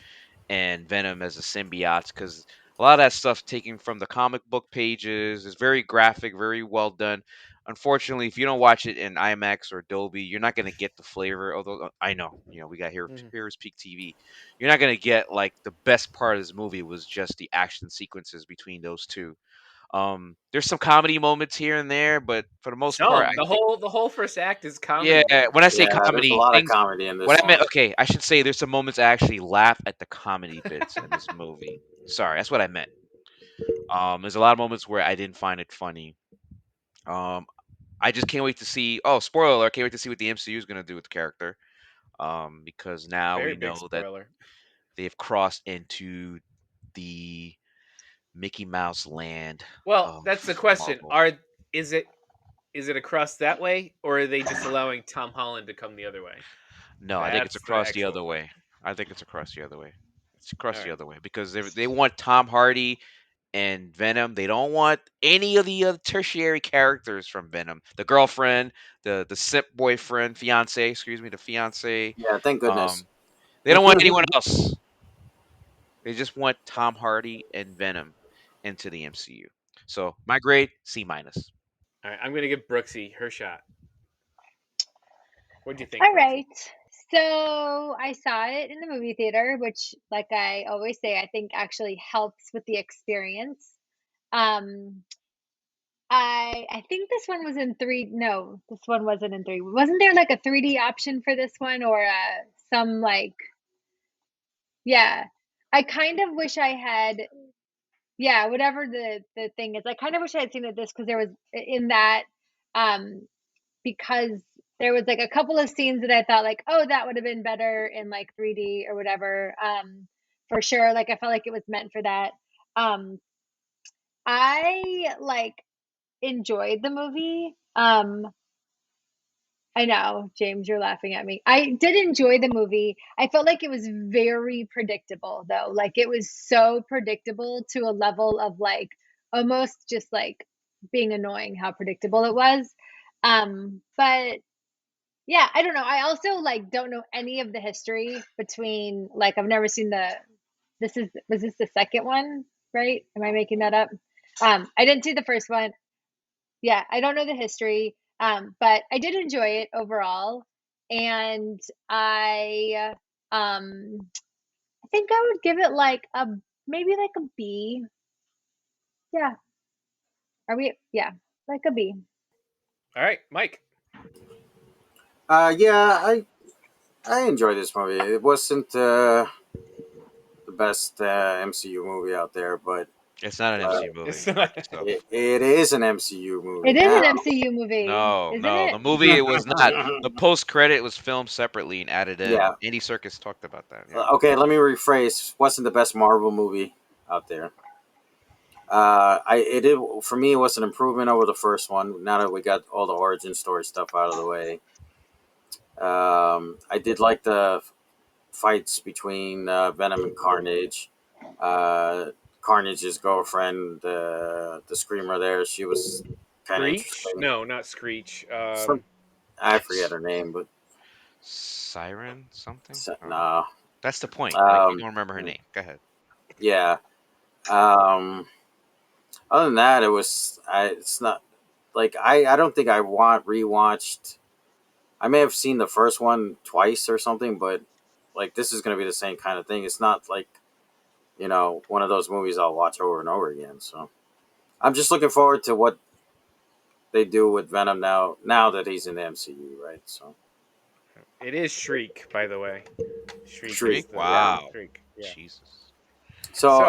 and Venom as a symbiote, because a lot of that stuff taken from the comic book pages is very graphic, very well done. Unfortunately, if you don't watch it in IMAX or Dolby, you're not going to get the flavor. Although I know, we got Here's Peak TV. You're not going to get like the best part of this movie was just the action sequences between those two. There's some comedy moments here and there, but for the most part, I The think, whole first act is yeah. comedy. When I say Yeah, there's a comedy, lot of things. comedy in this What I meant, one. okay, I should say there's some moments I actually laugh at the comedy bits in this movie. Sorry, that's what I meant. There's a lot of moments where I didn't find it funny. Um, I just can't wait to see. Oh, spoiler alert! Can't wait to see what the MCU is gonna do with the character. Because now Very we big know that spoiler. they've crossed into the Mickey Mouse land Well, of that's the question. Marvel. Is it across that way, or are they just allowing Tom Holland to come the other way? No, I think it's That's the across the actual other way. question. I think it's across the other way. It's across All the right. other way because they want Tom Hardy and Venom. They don't want any of the other tertiary characters from Venom. The girlfriend, the simp boyfriend, fiance, excuse me, the fiance. Yeah, thank goodness. Um, they don't want anyone else. They just want Tom Hardy and Venom into the MCU. So my grade C minus. All right. I'm gonna give Brooksy her shot. What do you think, All Brooksy? right. So I saw it in the movie theater, which, like I always say, I think actually helps with the experience. Um, I think this one was in three. No, this one wasn't in three. Wasn't there like a 3D option for this one, or some like, yeah? I kind of wish I had, yeah, whatever the thing is. I kind of wish I had seen it this because there was in that, um, because there was like a couple of scenes that I thought like, oh, that would have been better in like 3D or whatever. For sure. Like I felt like it was meant for that. Um, I like enjoyed the movie. I know, James, you're laughing at me. I did enjoy the movie. I felt like it was very predictable though. Like it was so predictable to a level of like almost just like being annoying how predictable it was. But yeah, I don't know. I also like don't know any of the history between like I've never seen the was this the second one, right? Am I making that up? I didn't see the first one. Yeah, I don't know the history. But I did enjoy it overall. And I I think I would give it like a maybe like a B. Yeah. Are we? Yeah, like a B. All right, Mike. Yeah, I enjoyed this movie. It wasn't the best MCU movie out there, but It's not an uh, MCU movie. It's Watch not. yourself. it is an MCU movie It is now. an MCU movie, No, isn't no, it? the movie it was not. The post credit was filmed separately and added in. Yeah. Andy Serkis talked about that. Yeah. Okay, let me rephrase. Wasn't the best Marvel movie out there. For me. It was an improvement over the first one. Now that we got all the origin story stuff out of the way, I did like the fights between Venom and Carnage. Uh, Carnage's girlfriend, the screamer there, she was kind of Screech? interesting. No, not Screech. Some, I forget her name, but Siren something? no. That's the point. Like you Um, don't remember her name. Go ahead. yeah. Um, Other than that, it's not like I don't think I rewatched. I may have seen the first one twice or something, but like this is going to be the same kind of thing. It's not like one of those movies I'll watch over and over again. So I'm just looking forward to what they do with Venom now that he's in the MCU, right? So It is Shriek, by the way. Shriek is Shriek, Shriek? the yeah. Wow. Shriek. Yeah. Jesus. So So,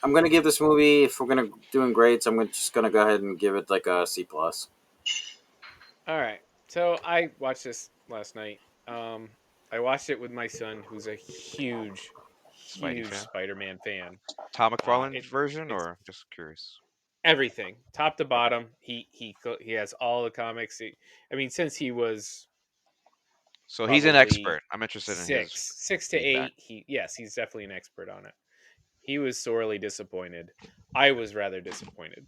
I'm gonna give this movie, if we're gonna doing grades, just gonna go ahead and give it like a C plus. all right. So I watched this last night. I watched it with my son, who's a huge, Spidey huge fan. Spider-Man fan. Tom McFarlane It version it's or just curious? everything, top to bottom. He has all the comics. I mean, since he was So he's an probably expert. I'm interested in his six to feedback. eight. He's definitely an expert on it. He was sorely disappointed. I was rather disappointed.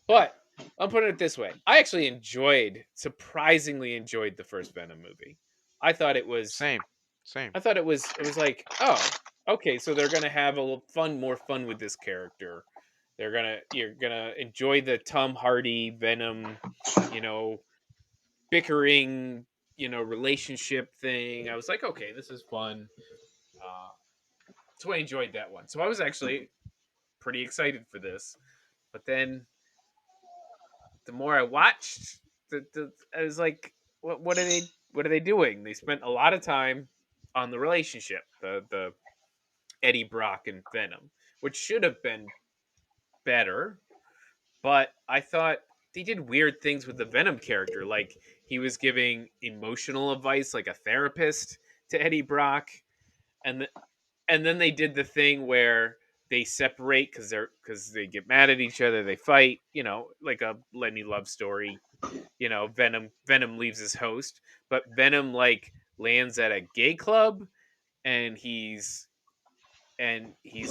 But I'm putting it this way. I actually surprisingly enjoyed the first Venom movie. I thought it was Same. Same. it was like, oh, okay, so they're gonna have a little more fun with this character. You're gonna enjoy the Tom Hardy Venom, you know, bickering, relationship thing. I was like, okay, this is fun. Uh, so I enjoyed that one. So I was actually pretty excited for this. But then the more I watched, I was like, what are they doing? They spent a lot of time on the relationship, the Eddie Brock and Venom, which should have been better, but I thought they did weird things with the Venom character, like he was giving emotional advice like a therapist to Eddie Brock, and and then they did the thing where they separate because they get mad at each other, they fight, like a Lenny Love story. Venom leaves his host, but Venom like lands at a gay club, and he's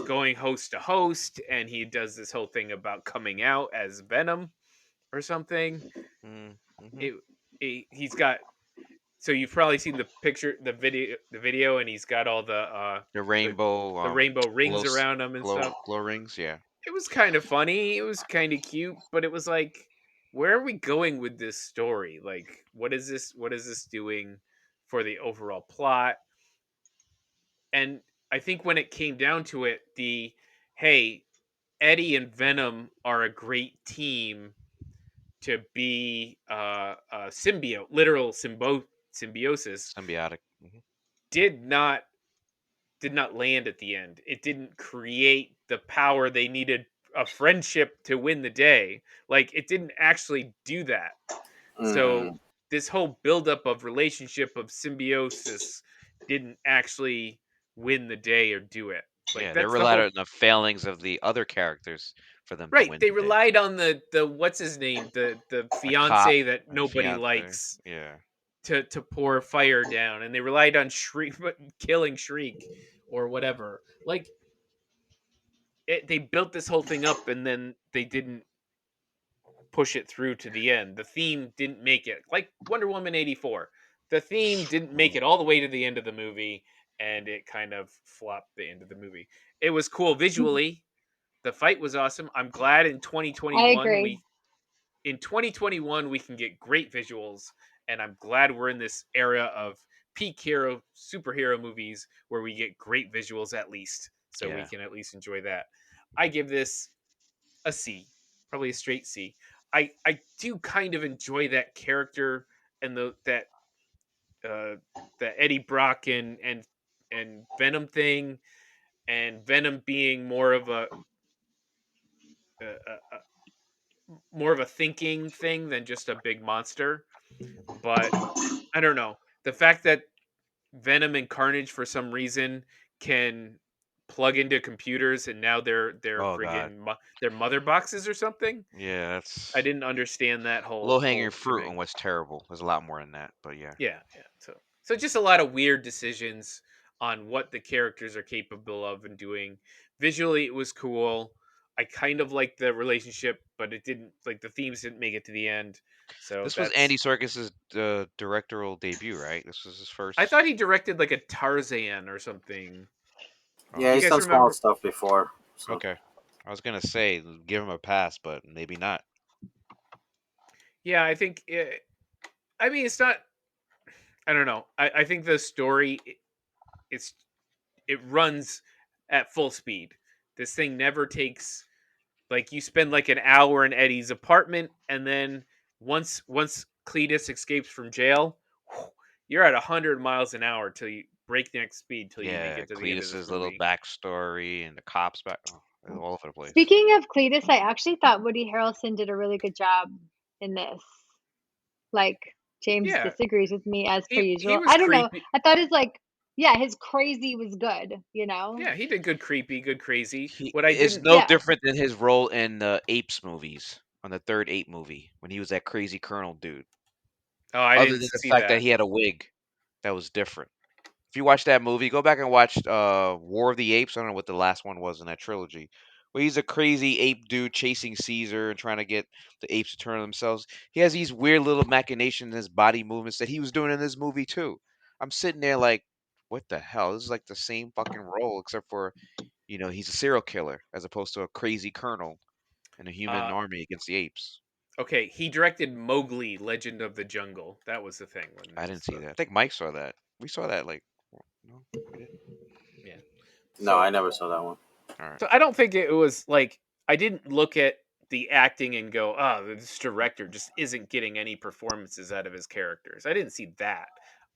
going host to host, and he does this whole thing about coming out as Venom or something. Mm-hmm. He's got, so you've probably seen the picture, the video, and he's got all The the, rainbow, the rainbow glow, rings around him and stuff. glow rings. Yeah. It was kind of funny. It was kind of cute, but it was like, where are we going with this story? Like, what is this? What is this doing for the overall plot? And I think when it came down to it, hey, Eddie and Venom are a great team to be a symbiote, literal symbiosis, Symbiotic. did not did not land at the end. It didn't create the power they needed, a friendship to win the day. Like, it didn't actually do that. So Mm-hmm. this whole buildup of relationship of symbiosis didn't actually win the day or do it. Like, Yeah, they that's the relied whole. on the failings of the other characters for them to Right, win they the day. relied on the what's his name, the The cop fiance that and the nobody fiance. likes, Yeah. to pour fire down, and they relied on Shriek killing Shriek or whatever. Like, they built this whole thing up, and then they didn't push it through to the end. The theme didn't make it, like Wonder Woman 84. The theme didn't make it all the way to the end of the movie, and it kind of flopped the end of the movie. It was cool visually. The fight was awesome. I'm glad I agree. in 2021 we can get great visuals, and I'm glad we're in this era of peak superhero movies where we get great visuals at least, so we Yeah. can at least enjoy that. I give this a C, probably a straight C. I do kind of enjoy that character and uh, the Eddie Brock and Venom thing, and Venom being a more of a thinking thing than just a big monster. But I don't know, the fact that Venom and Carnage for some reason can plug into computers and now they're Oh God. friggin' they're mother boxes or something. Yeah, I that's didn't understand that low hanging whole fruit shebang. and what's terrible. There's a lot more than that, but yeah. Yeah. So just a lot of weird decisions on what the characters are capable of and doing. Visually, it was cool. I kind of liked the relationship, but it didn't like the themes didn't make it to the end. So This was that's. Andy Serkis's directorial debut, right? This was his I first. thought he directed like a Tarzan or something. Oh, Yeah, Do you he's guys done small remember? stuff before. So okay. I was gonna say give him a pass, but maybe not. Yeah, I think. I mean, it's not. I don't know. I think the story it's it runs at full speed. This thing never takes like you spend like an hour in Eddie's apartment, and then once Cletus escapes from jail, you're at 100 miles an hour till you breakneck speed till you make Yeah, it to the end of this Cletus's little movie. backstory and the cops back, oh, they're all over the place. Speaking of Cletus, I actually thought Woody Harrelson did a really good job in this. Like, James Yeah, disagrees with me as per he usual. was I don't know. creepy. I thought his crazy was good, you know? Yeah, he did good creepy, good crazy. He What I is didn't. no Yeah. different than his role in the Apes movies, on the third Ape movie, when he was that crazy Colonel dude. Oh, I Other didn't than the see fact that that. he had a wig, that was different. If you watch that movie, go back and watch War of the Apes. I don't know what the last one was in that trilogy. Where he's a crazy ape dude chasing Caesar and trying to get the apes to turn on themselves. He has these weird little machinations in his body movements that he was doing in this movie too. I'm sitting there like, what the hell? This is like the same fucking role, except for, he's a serial killer as opposed to a crazy colonel in a human Uh, army against the apes. okay, he directed Mowgli: Legend of the Jungle. That was the thing when I it didn't was see the that. I think Mike saw that. We saw that like, no, we didn't. yeah. no, I So never saw that one. All right. So I don't think it was like I didn't look at the acting and go, "Oh, this director just isn't getting any performances out of his characters." I didn't see that.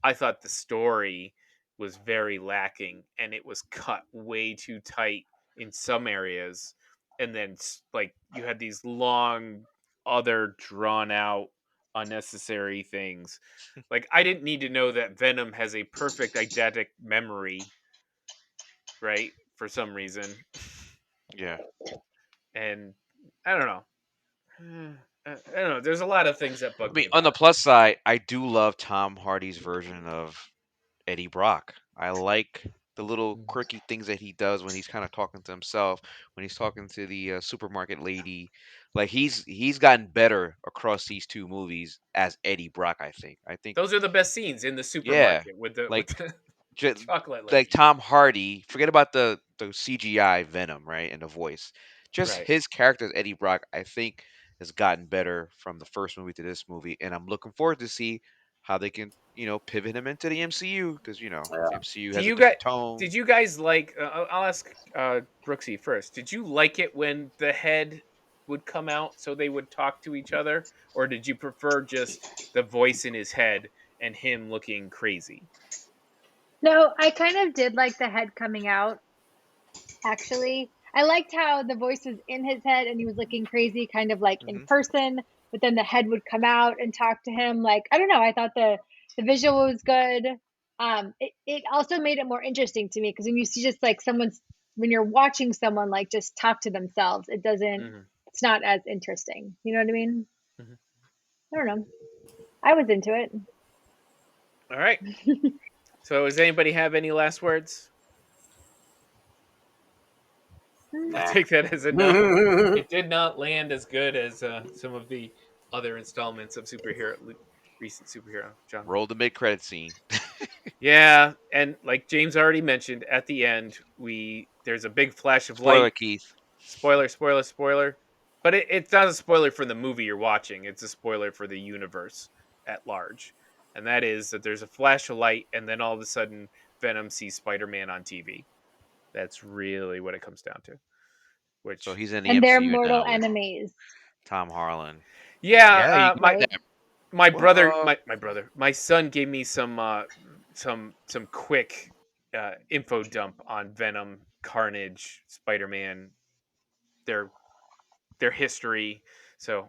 I thought the story was very lacking and it was cut way too tight in some areas, and then like you had these long, other drawn out, unnecessary things. Like I didn't need to know that Venom has a perfect eidetic memory, right? For some reason. Yeah. And I don't know. I don't know. There's a lot of things that I bug mean, me on about the it. plus side, I do love Tom Hardy's version of Eddie Brock. I like the little quirky things that he does when he's kind of talking to himself, when he's talking to the supermarket lady. Like he's gotten better across these two movies as Eddie Brock. I think, Those are the best scenes in the yeah, supermarket with the like ju- chocolate like lady. Tom Hardy. Forget about the CGI Venom, right, and the voice. Just Right. his character as Eddie Brock, I think, has gotten better from the first movie to this movie, and I'm looking forward to see how they can, pivot him into the MCU because Yeah. MCU Do has a you guys? different tone. Did you guys like? I'll ask Brooksy first. Did you like it when the head would come out so they would talk to each other, or did you prefer just the voice in his head and him looking crazy? No, I kind of did like the head coming out, actually. I liked how the voice was in his head and he was looking crazy, kind of like in Hmm. person, but then the head would come out and talk to him. Like, I don't know, I thought the visual was good. It also made it more interesting to me because when you see just like when you're watching someone like just talk to themselves, Hmm. it's not as interesting. You know what I mean? Hmm. I don't know. I was into it. All right. So, does anybody have any last words? I Nah. take that as a no. It did not land as good as some of the other installments of recent superhero genre. Roll the mid credit scene. Yeah, and like James already mentioned, at the end there's a big flash of Spoiler, light. Keith. Spoiler, spoiler, spoiler. But it's not a spoiler for the movie you're watching. It's a spoiler for the universe at large. and that is that there's a flash of light, and then all of a sudden Venom sees Spider-Man on TV. That's really what it comes down to. Which, So he's in the And they're MCU mortal now with enemies, Tom Harlan. Yeah, you yeah, get right? that. my brother, Well, my son gave me some quick info dump on Venom, Carnage, Spider-Man, their their history. So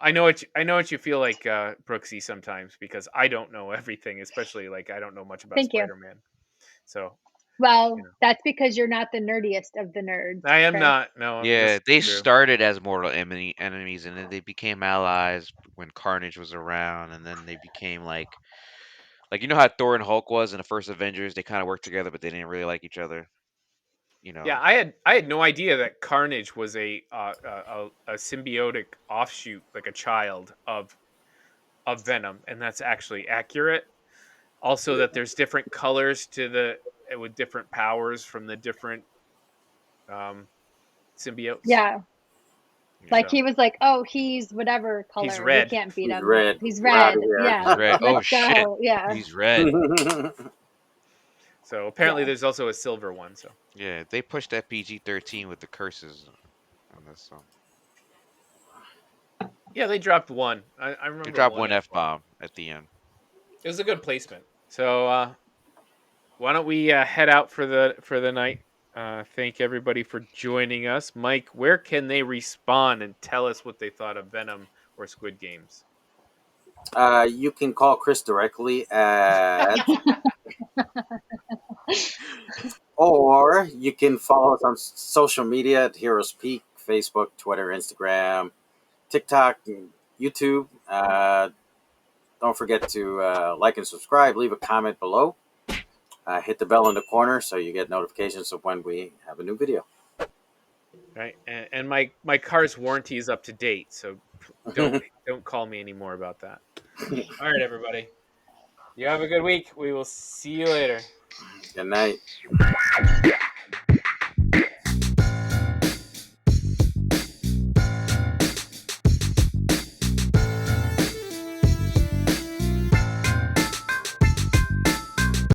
I know what you feel like, Brooksy, sometimes, because I don't know everything, especially like I don't know much about Thank you. Spider-Man. So Well, that's because you're not the nerdiest of the nerds, I am Chris. not. No, I'm yeah, just they Drew. started as mortal enemies, and then they became allies when Carnage was around, and then they became like you know how Thor and Hulk was in the first Avengers. They kind of worked together, but they didn't really like each other. You Yeah, know. I had no idea that Carnage was a symbiotic offshoot, like a child of Venom, and that's actually accurate. Also, that there's different colors to with different powers from the different um, symbiotes. Yeah. Like Yeah. So he was like, "Oh, he's whatever he's color. We red. can't beat He's him. red. He's We're out red." of here. He's Yeah. red. Oh Let's shit. go. Yeah. He's red. So apparently, Yeah. there's also a silver one. So Yeah, they pushed that PG-13 with the curses on this song. yeah, they dropped one. I They remember dropped one one F bomb. F-bomb at the end. It was a good placement. So why don't we head out for the night? Thank everybody for joining us. Mike, where can they respond and tell us what they thought of Venom or Squid Games? You can call Chris directly at, or you can follow us on social media at Heroes Peak, Facebook, Twitter, Instagram, TikTok, and YouTube. Don't forget to like and subscribe. Leave a comment below. Hit the bell in the corner so you get notifications of when we have a new video. Right, and my car's warranty is up to date, so don't call me anymore about that. All right, everybody, you have a good week. We will see you later. Good night.